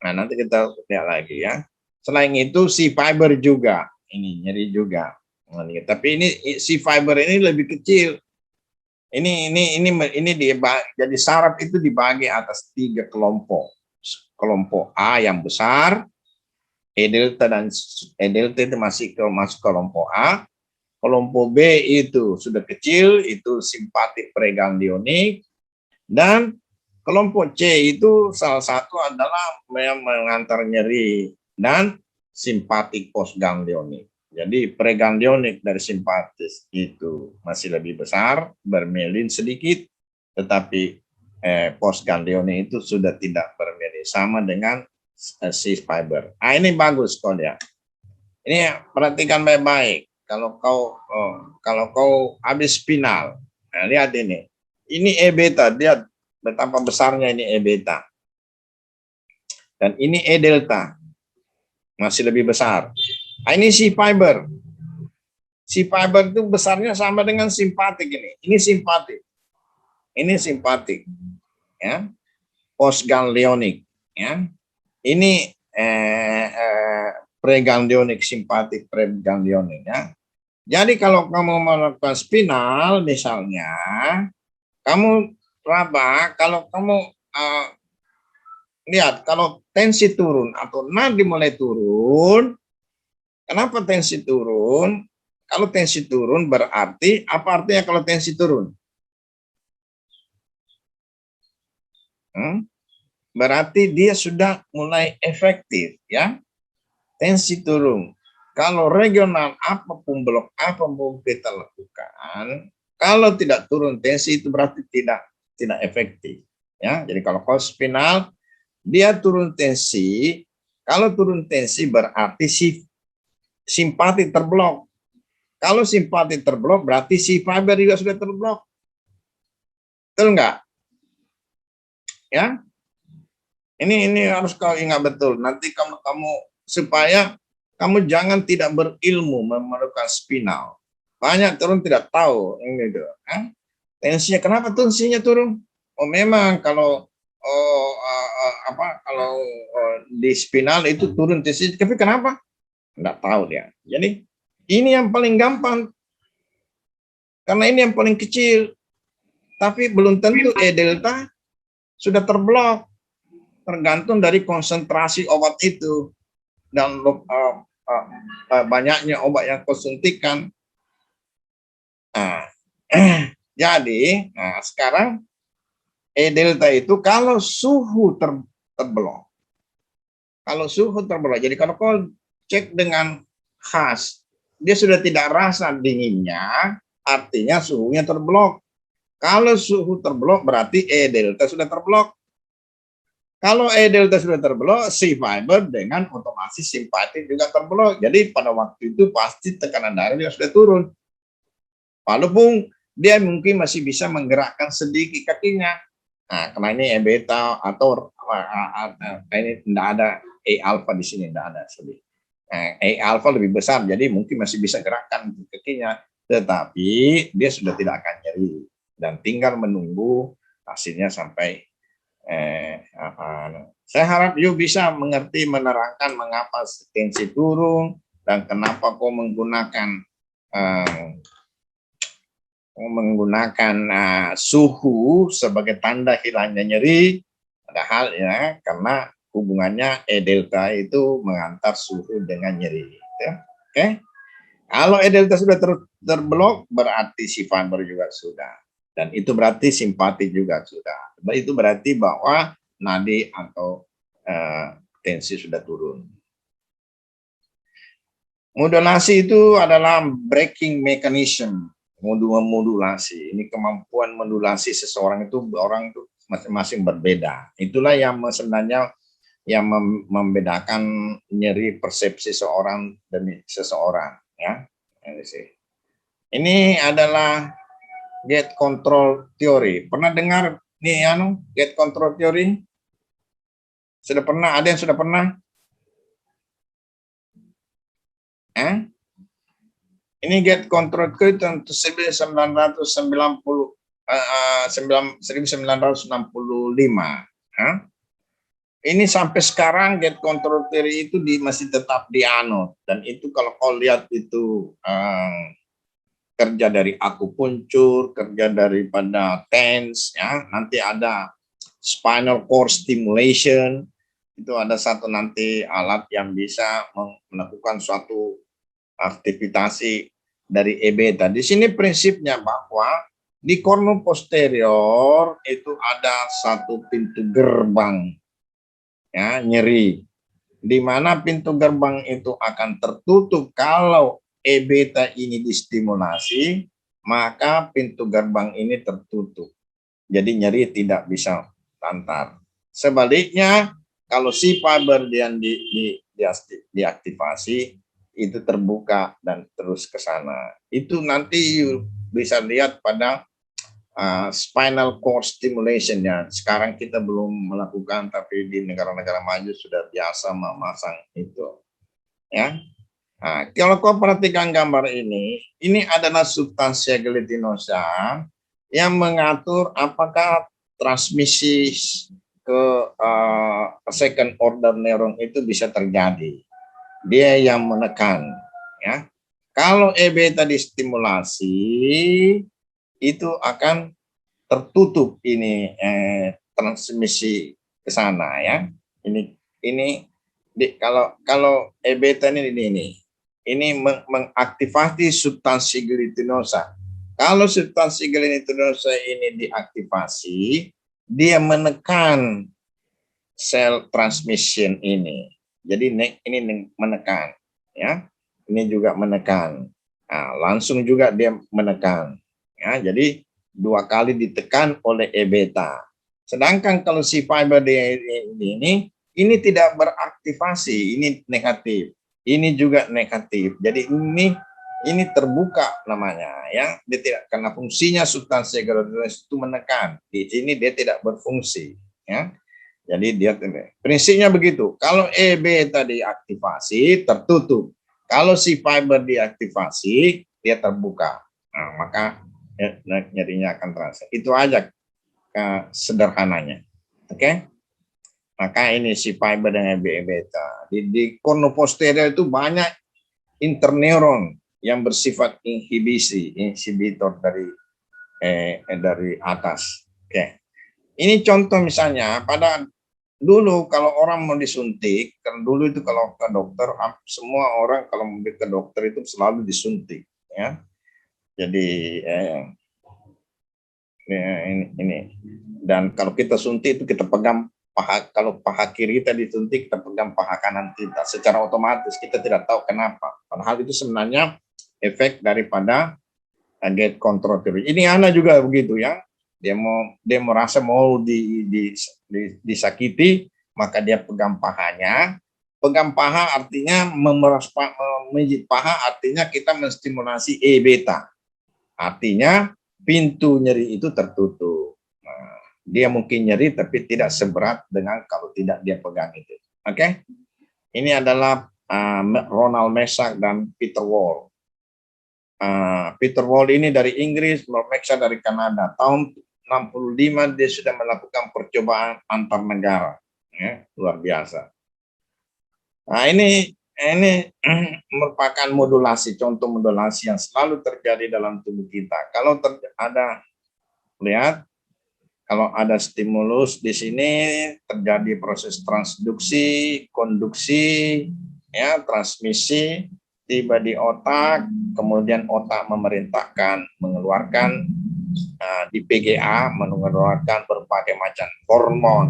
Nah, nanti kita lihat lagi ya. Selain itu, C fiber juga. Ini nyeri juga. Nah, tapi ini C fiber ini lebih kecil. Ini jadi saraf itu dibagi atas 3 kelompok. Kelompok A yang besar, E delta itu masuk kelompok A. Kelompok B itu sudah kecil, itu simpatik preganglionik. Dan kelompok C itu salah satu adalah yang mengantar nyeri dan simpatik postganglionik. Jadi preganglionik dari simpatis itu masih lebih besar, bermelin sedikit, tetapi postganglionik itu sudah tidak bermelin, sama dengan C fiber. Nah, ini bagus kau ya. Ini perhatikan baik-baik. Kalau kau habis spinal, nah, lihat ini. Ini E beta, lihat betapa besarnya ini E beta. Dan ini E delta, masih lebih besar. Nah, ini C fiber. C fiber itu besarnya sama dengan simpatik ini. Ini simpatik. Ini simpatik. Ya. Postganglionik. Ya. Ini preganglionik, simpatik preganglionik. Ya. Jadi kalau kamu melakukan spinal misalnya, kamu kalau kamu lihat kalau tensi turun atau nadi mulai turun. Kenapa tensi turun? Kalau tensi turun berarti, apa artinya kalau tensi turun? Berarti dia sudah mulai efektif ya. Tensi turun. Kalau regional apapun blok apapun kita lakukan, kalau tidak turun tensi itu berarti tidak efektif ya. Jadi kalau spinal dia turun tensi, kalau turun tensi berarti simpatik terblok. Kalau simpatik terblok berarti C fiber juga sudah terblok. Betul enggak? Ya. Ini harus kau ingat betul. Nanti kamu supaya kamu jangan tidak berilmu memerlukan spinal. Banyak turun tidak tahu ini itu. Tensinya kenapa tensinya turun? Oh memang kalau di spinal itu turun tensi, tapi kenapa? Enggak tahu dia. Jadi ini yang paling gampang. Karena ini yang paling kecil. Tapi belum tentu E delta sudah terblok. Tergantung dari konsentrasi obat itu. Dan banyaknya obat yang kau suntikan. Jadi, sekarang E delta itu kalau suhu terblok. Kalau suhu terblok. Jadi kalau kau cek dengan khas, dia sudah tidak rasa dinginnya, artinya suhunya terblok. Kalau suhu terblok berarti E delta sudah terblok. Kalau E delta sudah terblok, C fiber dengan otomatis simpatik juga terblok. Jadi pada waktu itu pasti tekanan darah juga sudah turun. Walaupun dia mungkin masih bisa menggerakkan sedikit kakinya. Nah, karena ini E beta atau ini tidak ada E alpha di sini, tidak ada sedih. E alpha lebih besar, jadi mungkin masih bisa gerakkan kakinya, tetapi dia sudah tidak akan nyeri dan tinggal menunggu hasilnya sampai saya harap you bisa mengerti, menerangkan mengapa tensi turun dan kenapa kau menggunakan suhu sebagai tanda hilangnya nyeri, padahal ya karena hubungannya E delta itu mengantar suhu dengan nyeri. Ya. Oke, kalau E delta sudah terblok berarti si fiber juga sudah, dan itu berarti simpatik juga sudah. Itu berarti bahwa nadi atau tensi sudah turun. Modulasi itu adalah braking mechanism. Modulasi ini kemampuan modulasi seseorang itu, orang itu masing-masing berbeda. Itulah yang sebenarnya yang membedakan nyeri persepsi seorang demi seseorang, ya. Ini adalah gate control theory. Pernah dengar nih gate control theory? Sudah pernah? Ada yang sudah pernah? Ini gate control theory tahun 1965. Ini sampai sekarang gate control theory itu masih tetap dianut, dan itu kalau kau lihat itu kerja dari akupunktur, kerja daripada TENS, ya, nanti ada spinal cord stimulation, itu ada satu nanti alat yang bisa melakukan suatu aktivitas dari E beta. Di sini prinsipnya bahwa di kornu posterior itu ada satu pintu gerbang, ya, nyeri, di mana pintu gerbang itu akan tertutup kalau E beta ini distimulasi, maka pintu gerbang ini tertutup. Jadi nyeri tidak bisa lantar. Sebaliknya, kalau si fiber yang diaktifasi itu terbuka dan terus ke sana. Itu nanti bisa lihat pada spinal cord stimulation-nya. Sekarang kita belum melakukan, tapi di negara-negara maju sudah biasa memasang itu. Ya. Nah, kalau kau perhatikan gambar ini adalah substansia gelatinosa yang mengatur apakah transmisi ke second order neuron itu bisa terjadi. Dia yang menekan, ya. Kalau E beta distimulasi itu akan tertutup ini transmisi ke sana, ya. Kalau E beta ini mengaktifasi substansi gelatinosa. Kalau substansi gelatinosa ini diaktifasi, dia menekan sel transmission ini. Jadi ini menekan, ya. Ini juga menekan. Nah, langsung juga dia menekan. Ya, jadi 2 kali ditekan oleh E beta. Sedangkan kalau si fiber ini tidak beraktivasi, ini negatif. Ini juga negatif. Jadi ini terbuka namanya, ya. Dia tidak, karena fungsinya substansi gelatinosa itu menekan. Di sini dia tidak berfungsi, ya. Jadi dia prinsipnya begitu. Kalau E beta diaktifasi tertutup. Kalau si fiber diaktifasi dia terbuka. Nah, maka nyerinya akan terasa. Itu aja sederhananya. Oke? Maka ini si fiber dan E beta. Di kornu posterior itu banyak interneuron yang bersifat inhibitor dari atas. Oke. Ini contoh misalnya pada dulu kalau orang mau disuntik, kan dulu itu kalau ke dokter, semua orang kalau mau ke dokter itu selalu disuntik, ya. Jadi ini. Dan kalau kita suntik itu kita pegang paha, kalau paha kiri kita disuntik kita pegang paha kanan kita, secara otomatis kita tidak tahu kenapa. Padahal itu sebenarnya efek daripada gate control theory. Ini Ana juga begitu, ya. dia merasa mau disakiti, maka dia pegang pahanya. Pegang paha artinya memijit paha, artinya kita menstimulasi E beta. Artinya pintu nyeri itu tertutup. Nah, dia mungkin nyeri tapi tidak seberat dengan kalau tidak dia pegang itu. Oke? Ini adalah Ronald Mesach dan Peter Wall. Peter Wall ini dari Inggris, Ronald Mesach dari Kanada. Tahun 65 dia sudah melakukan percobaan antar negara. Ya, luar biasa. Nah, ini merupakan modulasi, contoh modulasi yang selalu terjadi dalam tubuh kita. Kalau lihat, kalau ada stimulus di sini terjadi proses transduksi, konduksi, ya, transmisi, tiba di otak, kemudian otak memerintahkan mengeluarkan di PGA mengeluarkan berbagai macam hormon.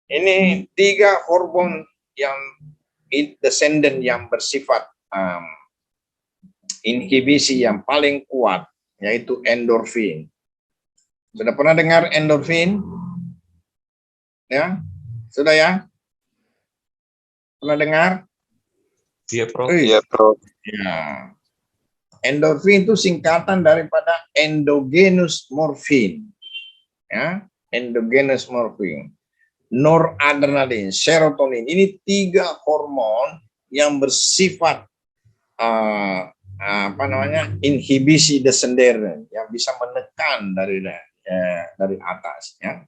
Ini 3 hormon yang descendant yang bersifat inhibisi yang paling kuat, yaitu endorfin. Sudah pernah dengar endorfin? Ya, sudah ya? Pernah dengar? Iya, Prof. Iya, Prof. Ya. Endorfin itu singkatan daripada endogenous morphine. Ya, endogenous morphine. Noradrenalin, serotonin. Ini 3 hormon yang bersifat inhibisi descenderen, yang bisa menekan dari atas. Ya.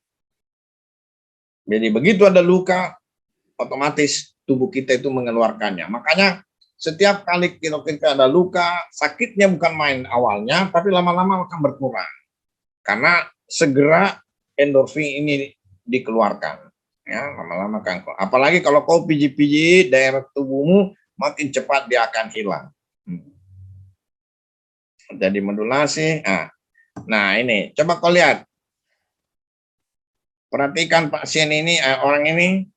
Jadi begitu ada luka, otomatis tubuh kita itu mengeluarkannya. Makanya setiap kali kita ada luka, sakitnya bukan main awalnya, tapi lama-lama akan berkurang. Karena segera endorfin ini dikeluarkan. Ya, lama-lama kan. Apalagi kalau kau pijit-pijit daerah tubuhmu, makin cepat dia akan hilang. Jadi modulasi. Nah ini, coba kau lihat. Perhatikan pasien ini, orang ini.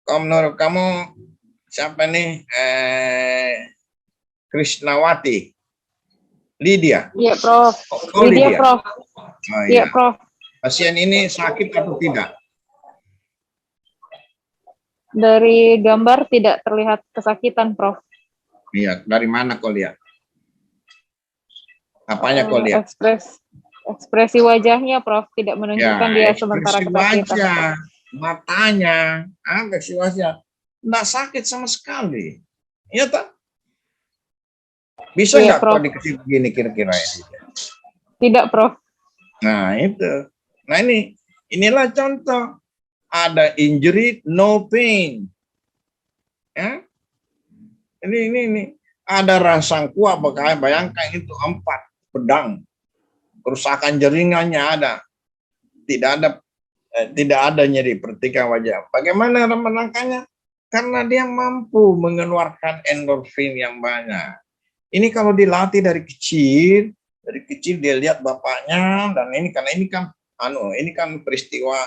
Kalau menurut kamu siapa nih? Krishnawati, Lydia. Iya, Prof. Oh, Lydia, Lydia. Prof. Oh, Iya, Prof. Pasien ini sakit atau tidak? Dari gambar tidak terlihat kesakitan, Prof. Iya, dari mana kau lihat? Apanya kau lihat? Ekspresi wajahnya, Prof, tidak menunjukkan dia sementara kesakitan. Wajah, matanya, ekspresi wajah, tidak sakit sama sekali. Iya tak? Bisa nggak kau dikasih begini kira-kira ini? Tidak, Prof. Nah itu. Nah inilah contoh. Ada injury, no pain. Ya? Ini. Ada rasang kuat, bayangkan itu 4 pedang. Kerusakan jaringannya ada. Tidak ada nyeri pertikan wajah. Bagaimana menangkannya? Karena dia mampu mengeluarkan endorfin yang banyak. Ini kalau dilatih dari kecil dia lihat bapaknya, dan ini kan peristiwa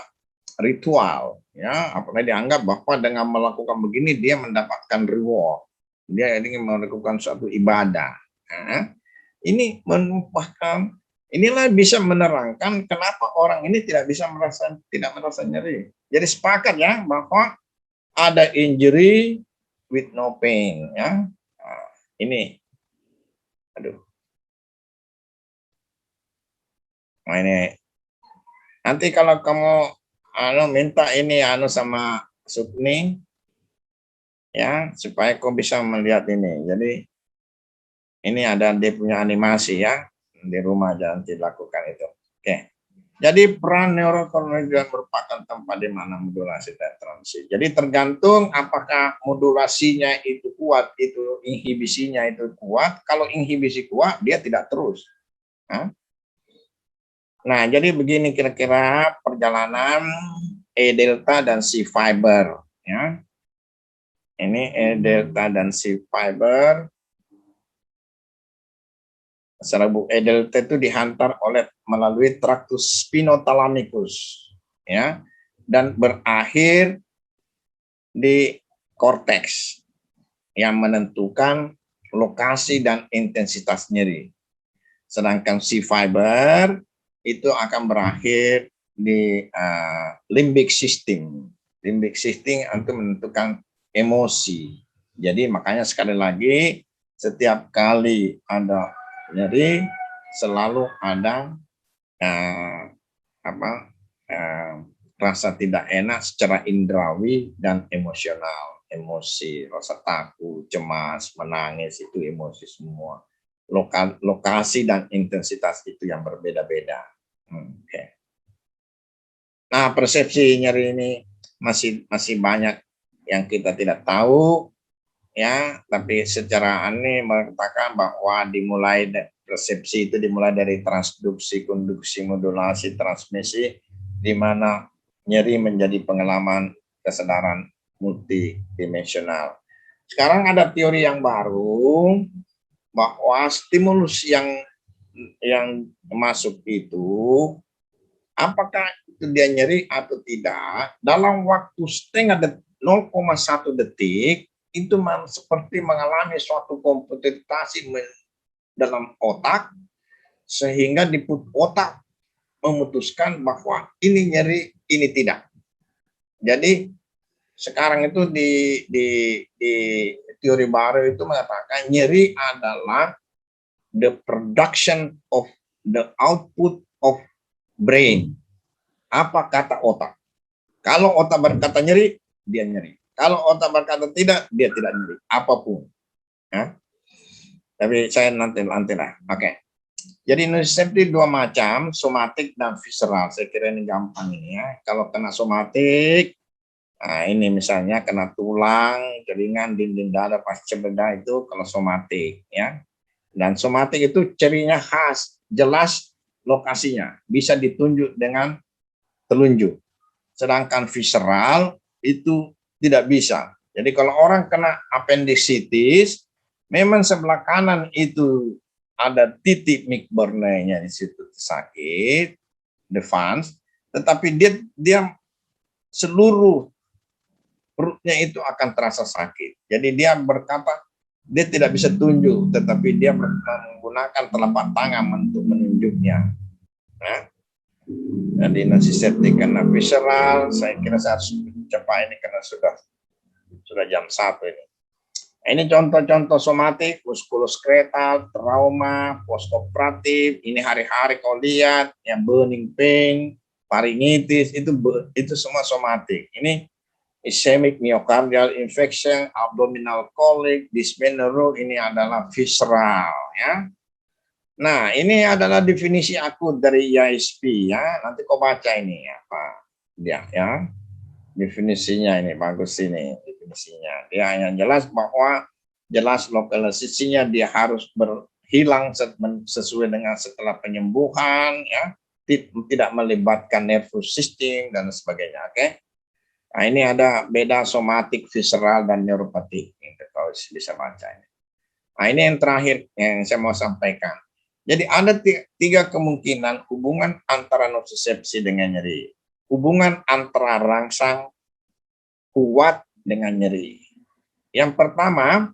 ritual, ya, apalagi dianggap bahwa dengan melakukan begini dia mendapatkan reward, dia ingin melakukan suatu ibadah. Nah, ini merupakan, inilah bisa menerangkan kenapa orang ini tidak merasa nyeri. Jadi sepakat ya bahwa ada injury with no pain, ya. Nah, ini, nah ini nanti kalau kamu minta ini sama Sukni, ya, supaya kau bisa melihat ini. Jadi ini ada dia punya animasi ya, di rumah jangan dilakukan itu. Oke. Jadi peran neurokorneal merupakan tempat di mana modulasi dan transisi. Jadi tergantung apakah modulasinya itu kuat, itu inhibisinya itu kuat. Kalau inhibisi kuat, dia tidak terus. Nah, jadi begini kira-kira perjalanan E delta dan C fiber, ya. Ini E delta dan C fiber. E delta itu dihantar melalui tractus spinothalamicus, ya, dan berakhir di korteks yang menentukan lokasi dan intensitas nyeri. Sedangkan C fiber itu akan berakhir di limbic system. Limbic system untuk menentukan emosi. Jadi makanya sekali lagi setiap kali ada nyeri selalu ada rasa tidak enak secara indrawi dan emosional. Emosi, rasa takut, cemas, menangis itu emosi semua. Lokasi dan intensitas itu yang berbeda-beda. Okay. Nah, persepsi nyeri ini masih banyak yang kita tidak tahu, ya. Tapi secara aneh mengatakan bahwa persepsi itu dimulai dari transduksi, konduksi, modulasi, transmisi, di mana nyeri menjadi pengalaman kesadaran multidimensional. Sekarang ada teori yang baru bahwa stimulus yang masuk itu, apakah itu dia nyeri atau tidak, dalam waktu 0,1 detik itu seperti mengalami suatu komputasi dalam otak, sehingga otak memutuskan bahwa ini nyeri, ini tidak. Jadi sekarang itu di teori baru itu mengatakan nyeri adalah the production of the output of brain. Apa kata otak? Kalau otak berkata nyeri, dia nyeri. Kalau otak berkata tidak, dia tidak nyeri. Apapun. Ya? Tapi saya nanti lah. Oke. Jadi nociceptive dua macam, somatik dan visceral. Saya kira ini gampang ini ya. Kalau kena somatik, nah ini misalnya kena tulang, jaringan, dinding dada, pasca bedah itu kalau somatik ya. Dan somatik itu cirinya khas, jelas lokasinya, bisa ditunjuk dengan telunjuk. Sedangkan visceral itu tidak bisa. Jadi kalau orang kena appendicitis, memang sebelah kanan itu ada titik McBurney-nya di situ sakit, defense, tetapi dia seluruh perutnya itu akan terasa sakit. Jadi dia berkata dia tidak bisa tunjuk, tetapi dia menggunakan telapak tangan untuk menunjuknya. Nah, jadi nociceptive karena visceral, saya kira saya harus cepat ini karena sudah jam 1 ini. Ini contoh-contoh somatik, muskuloskeletal, trauma, postoperatif. Ini hari-hari kau lihat, yang burning pain, faringitis, itu semua somatik. Ini ischemic myocardial infection, abdominal colic, dyspnea, ini adalah visceral, ya. Nah, ini adalah definisi akut dari ISP, ya. Nanti kau baca ini apa dia, ya. Definisinya ini bagus ini definisinya. Dia yang jelas bahwa jelas lokalisasinya dia harus berhilang sesuai dengan setelah penyembuhan, ya. Tidak melibatkan nervous system dan sebagainya, oke. Nah, ini ada beda somatik, visceral, dan neuropatik. Kalau bisa baca ini. Nah, ini yang terakhir yang saya mau sampaikan. Jadi ada 3 kemungkinan hubungan antara nocicepsi dengan nyeri. Hubungan antara rangsang kuat dengan nyeri. Yang pertama,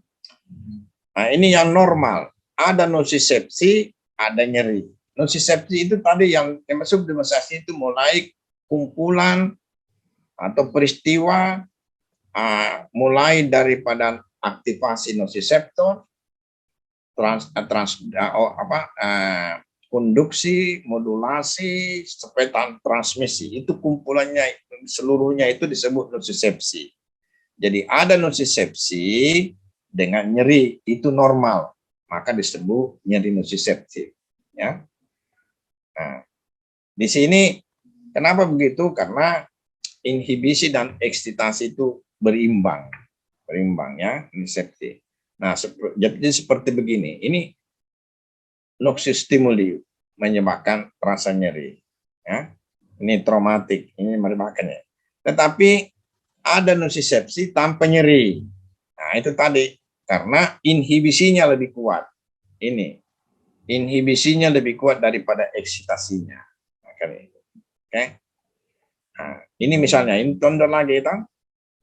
nah ini yang normal. Ada nocicepsi, ada nyeri. Nocicepsi itu tadi yang masuk demonstrasi itu mulai kumpulan atau peristiwa mulai daripada aktivasi nociceptor, konduksi, modulasi, sampai transmisi. Itu kumpulannya seluruhnya itu disebut nocicepsi. Jadi ada nocicepsi dengan nyeri itu normal, maka disebut nyeri nociceptif. Ya. Nah, di sini kenapa begitu? Karena inhibisi dan eksitasi itu berimbang ya, nociceptif. Nah, jadi seperti begini. Ini noxistimuli menyebabkan rasa nyeri, ya. Ini traumatik, ini menyebabkannya. Tetapi ada nocicepsi tanpa nyeri. Nah, itu tadi karena inhibisinya lebih kuat. Ini inhibisinya lebih kuat daripada eksitasinya. Oke. Nah, ini misalnya, ini contoh lagi,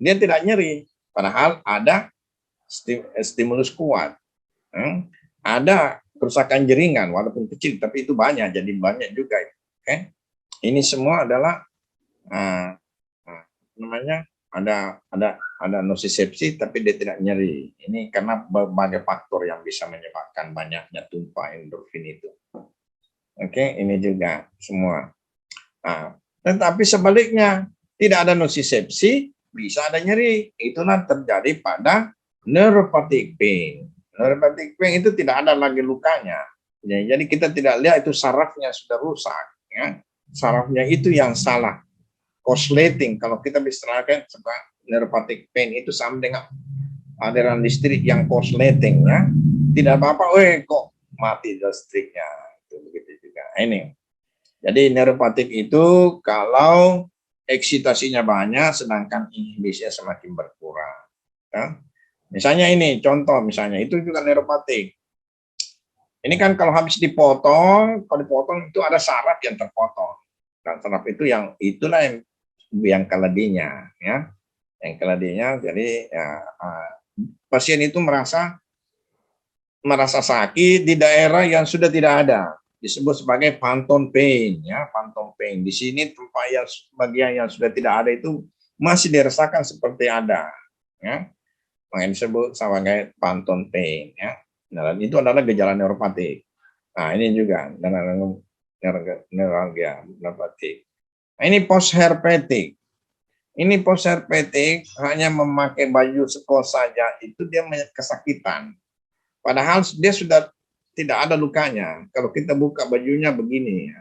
dia tidak nyeri, padahal ada stimulus kuat. Ada kerusakan jaringan, walaupun kecil, tapi itu banyak, jadi banyak juga. Oke, ini semua adalah namanya ada nosisepsi, tapi dia tidak nyeri. Ini karena berbagai faktor yang bisa menyebabkan banyaknya tumpah endorfin itu. Oke, ini juga semua. Nah, tetapi sebaliknya, tidak ada nosisepsi, bisa ada nyeri. Itulah terjadi pada neuropathic pain. Neuropathic pain itu tidak ada lagi lukanya. Jadi kita tidak lihat itu sarafnya sudah rusak. Ya. Sarafnya itu yang salah. Korsleting, kalau kita istilahkan neuropathic pain itu sama dengan aliran listrik yang korsleting, ya. Tidak apa-apa, kok mati listriknya. Itu begitu juga. Ini. Jadi neuropathic itu kalau eksitasinya banyak, sedangkan inhibisinya semakin berkurang. Ya. Misalnya ini, contoh misalnya, itu juga neuropathic. Ini kan kalau habis dipotong, kalau dipotong itu ada saraf yang terpotong. Dan saraf itu itulah yang keladinya, ya, yang keladinya. Jadi pasien itu merasa sakit di daerah yang sudah tidak ada, disebut sebagai phantom pain, ya, phantom pain. Di sini tempat yang bagian yang sudah tidak ada itu masih dirasakan seperti ada, ya, makanya disebut sebagai phantom pain, ya. Nah, itu adalah gejala neuropatik. Nah, ini juga neuralgia neuropatik. Ini post-herpetic. Ini post-herpetic hanya memakai baju sekol saja, itu dia kesakitan. Padahal dia sudah tidak ada lukanya. Kalau kita buka bajunya begini, ya.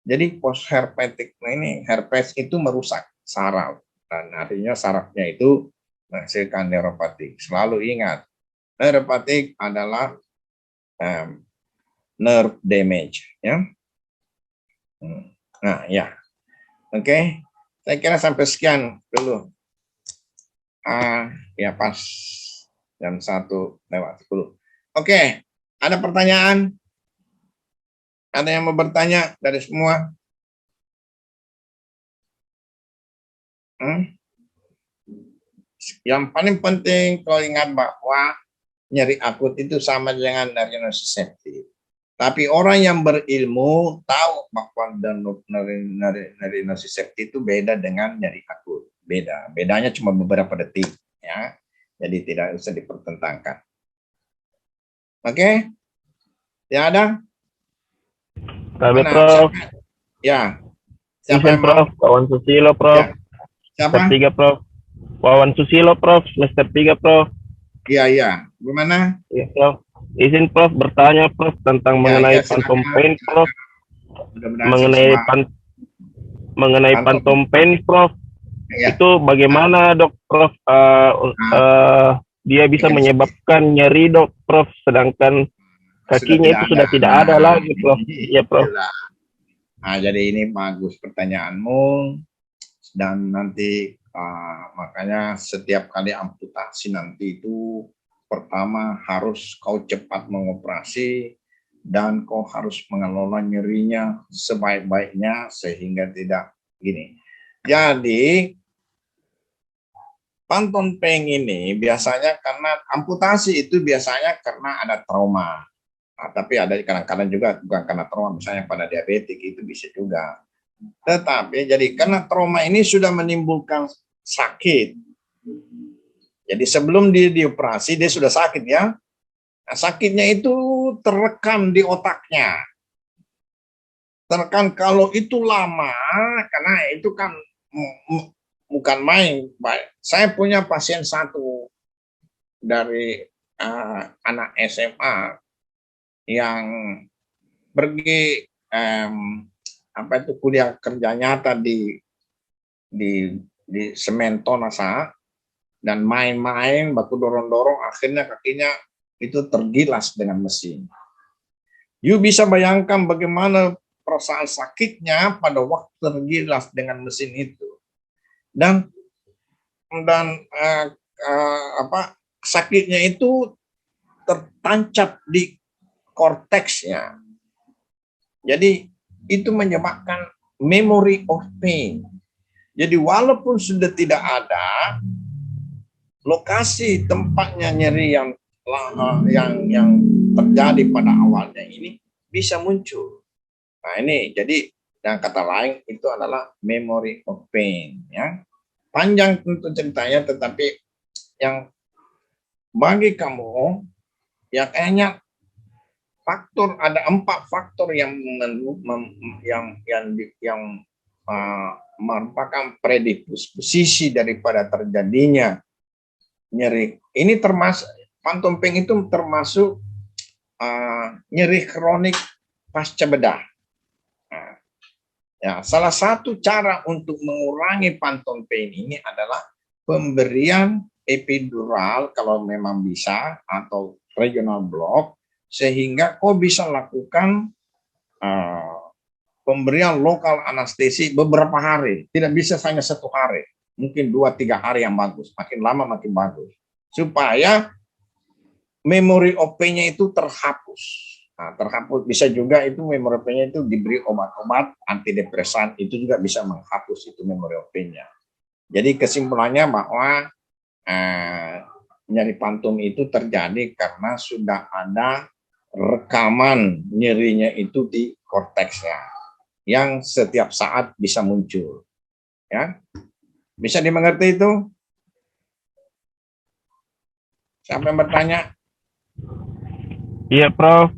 Jadi post-herpetic, ini herpes itu merusak saraf. Dan artinya sarafnya itu menghasilkan neuropatik. Selalu ingat, neuropatik adalah nerve damage. Ya. Nah, ya. Oke, saya kira sampai sekian dulu. Ya pas jam 1:10. Oke, ada pertanyaan? Ada yang mau bertanya dari semua? Yang paling penting kalau ingat bahwa nyeri akut itu sama dengan nyeri nosiseptik. Tapi orang yang berilmu tahu bahwa nyeri nosiseptik itu beda dengan nyeri akut. Bedanya cuma beberapa detik, ya. Jadi tidak usah dipertentangkan. Oke? Ya ada? Kami Prof. Ya. Siapa yang Prof? Wawan Susilo Prof. Ya. Siapa? Semester 3 Prof. Wawan Susilo Prof. Semester 3 Prof. Iya. Gimana? Iya Prof. Izin Prof bertanya Prof tentang mengenai phantom pain Prof. Mengenai phantom pain Prof. Ya. Itu bagaimana Dok Prof? Dia bisa menyebabkan nyeri Dok Prof, sedangkan kakinya itu sudah tidak ada lagi Prof. Iya Prof. Nah, jadi ini bagus pertanyaanmu, dan nanti makanya setiap kali amputasi nanti itu pertama harus kau cepat mengoperasi dan kau harus mengelola nyerinya sebaik-baiknya sehingga tidak gini. Jadi phantom pain ini biasanya karena amputasi itu biasanya karena ada trauma. Nah, tapi ada kadang-kadang juga bukan karena trauma, misalnya pada diabetik itu bisa juga. Tetapi jadi karena trauma ini sudah menimbulkan sakit. Jadi sebelum dia dioperasi dia sudah sakit, ya. Nah, sakitnya itu terekam di otaknya. Terekam kalau itu lama, karena itu kan bukan main. Saya punya pasien satu dari anak SMA yang pergi kuliah kerja nyata di Semento Nasa, dan main-main baku dorong-dorong, akhirnya kakinya itu tergilas dengan mesin. You bisa bayangkan bagaimana perasaan sakitnya pada waktu tergilas dengan mesin itu. Dan sakitnya itu tertancap di korteksnya. Jadi itu menyebabkan memory of pain. Jadi walaupun sudah tidak ada lokasi tempatnya nyeri yang yang terjadi pada awalnya ini bisa muncul. Nah ini jadi dengan kata lain itu adalah memory of pain, ya. Panjang tentu ceritanya, tetapi yang bagi kamu yang kayaknya ada 4 faktor yang merupakan predisposisi daripada terjadinya nyeri. Ini termasuk phantom pain itu termasuk nyeri kronik pasca bedah. Nah, ya, salah satu cara untuk mengurangi phantom pain ini adalah pemberian epidural kalau memang bisa, atau regional block, sehingga kau bisa lakukan pemberian lokal anestesi beberapa hari. Tidak bisa hanya 1 hari, mungkin 2-3 hari yang bagus. Makin lama makin bagus, supaya memori of pain-nya itu terhapus. Nah, terhapus bisa juga itu memori of pain-nya itu diberi obat-obat antidepresan, itu juga bisa menghapus itu memori of pain-nya. Jadi kesimpulannya bahwa nyeri phantom itu terjadi karena sudah ada rekaman nyerinya itu di korteksnya yang setiap saat bisa muncul, ya. Bisa dimengerti itu? Siapa yang bertanya? Iya, Prof.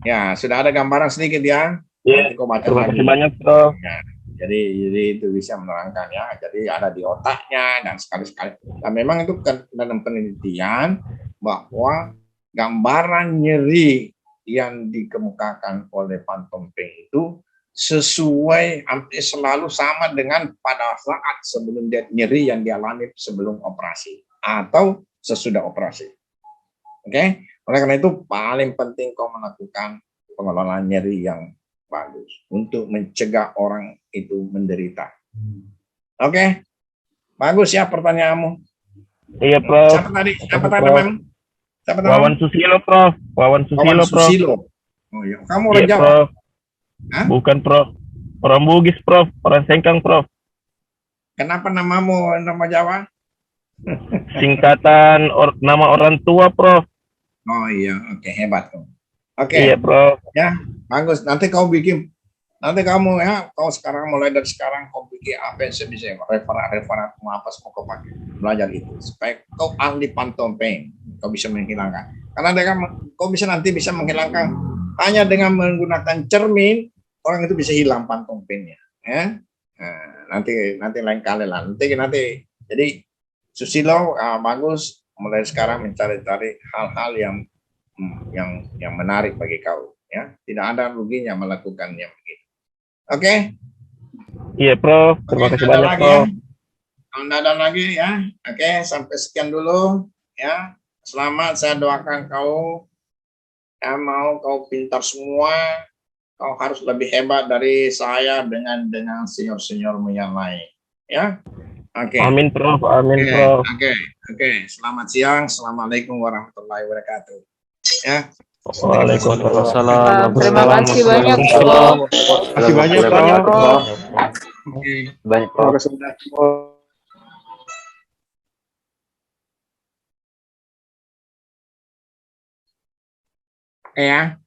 Ya, sudah ada gambaran sedikit ya. Iya. Nanti kau baca Terima lagi. kasih banyak, Prof. Ya, jadi itu bisa menerangkan ya. Jadi ada di otaknya dan sekali-sekali. Dan memang itu kan dalam penelitian bahwa gambaran nyeri yang dikemukakan oleh phantom pain itu sesuai, hampir selalu sama dengan pada saat sebelum nyeri yang dialami sebelum operasi atau sesudah operasi. Oke, oleh karena itu paling penting kau melakukan pengelolaan nyeri yang bagus untuk mencegah orang itu menderita. Oke, bagus ya pertanyaanmu. Iya, Prof. Siapa tadi? Siapa Prof. tadi, Mem? Siapa tadi? Wawan Susilo, Prof. Wawan Susilo, Prof. Susilo. Oh iya, kamu orang Iya, Jawa? Prof. Hah? Bukan, Prof. Orang Bugis, Prof. Orang Sengkang, Prof. Kenapa namamu nama Jawa? Singkatan nama orang tua, Prof. Oh iya, oke, hebat. Oke, Iya, Prof. ya, bagus. Nanti kamu ya, kau sekarang mulai dari sekarang kau bikin apa yang sebisa, referat apa semua kau pakai, belajar itu supaya kau ahli phantom pain, kau bisa menghilangkan. Karena kau bisa nanti bisa menghilangkan hanya dengan menggunakan cermin, orang itu bisa hilang phantom pain-nya. Ya, nah, nanti lain kali lah. Nanti. Jadi Susilo bagus mulai sekarang mencari-cari hal-hal yang menarik bagi kau. Ya, tidak ada ruginya melakukannya begitu. Oke? Iya, Prof. Terima kasih banyak, Prof. Ada lagi ya. Oke, sampai sekian dulu ya. Selamat, saya doakan kau ya, mau kau pintar semua. Kau harus lebih hebat dari saya dengan senior-seniormu yang lain. Ya. Oke. Amin, Prof. Amin, Prof. Oke. Selamat siang. Assalamualaikum warahmatullahi wabarakatuh. Ya. Waalaikumsalam. Terima kasih banyak, Prof. Terima kasih banyak, Prof. Oke. Banyak, Prof. Oke ya.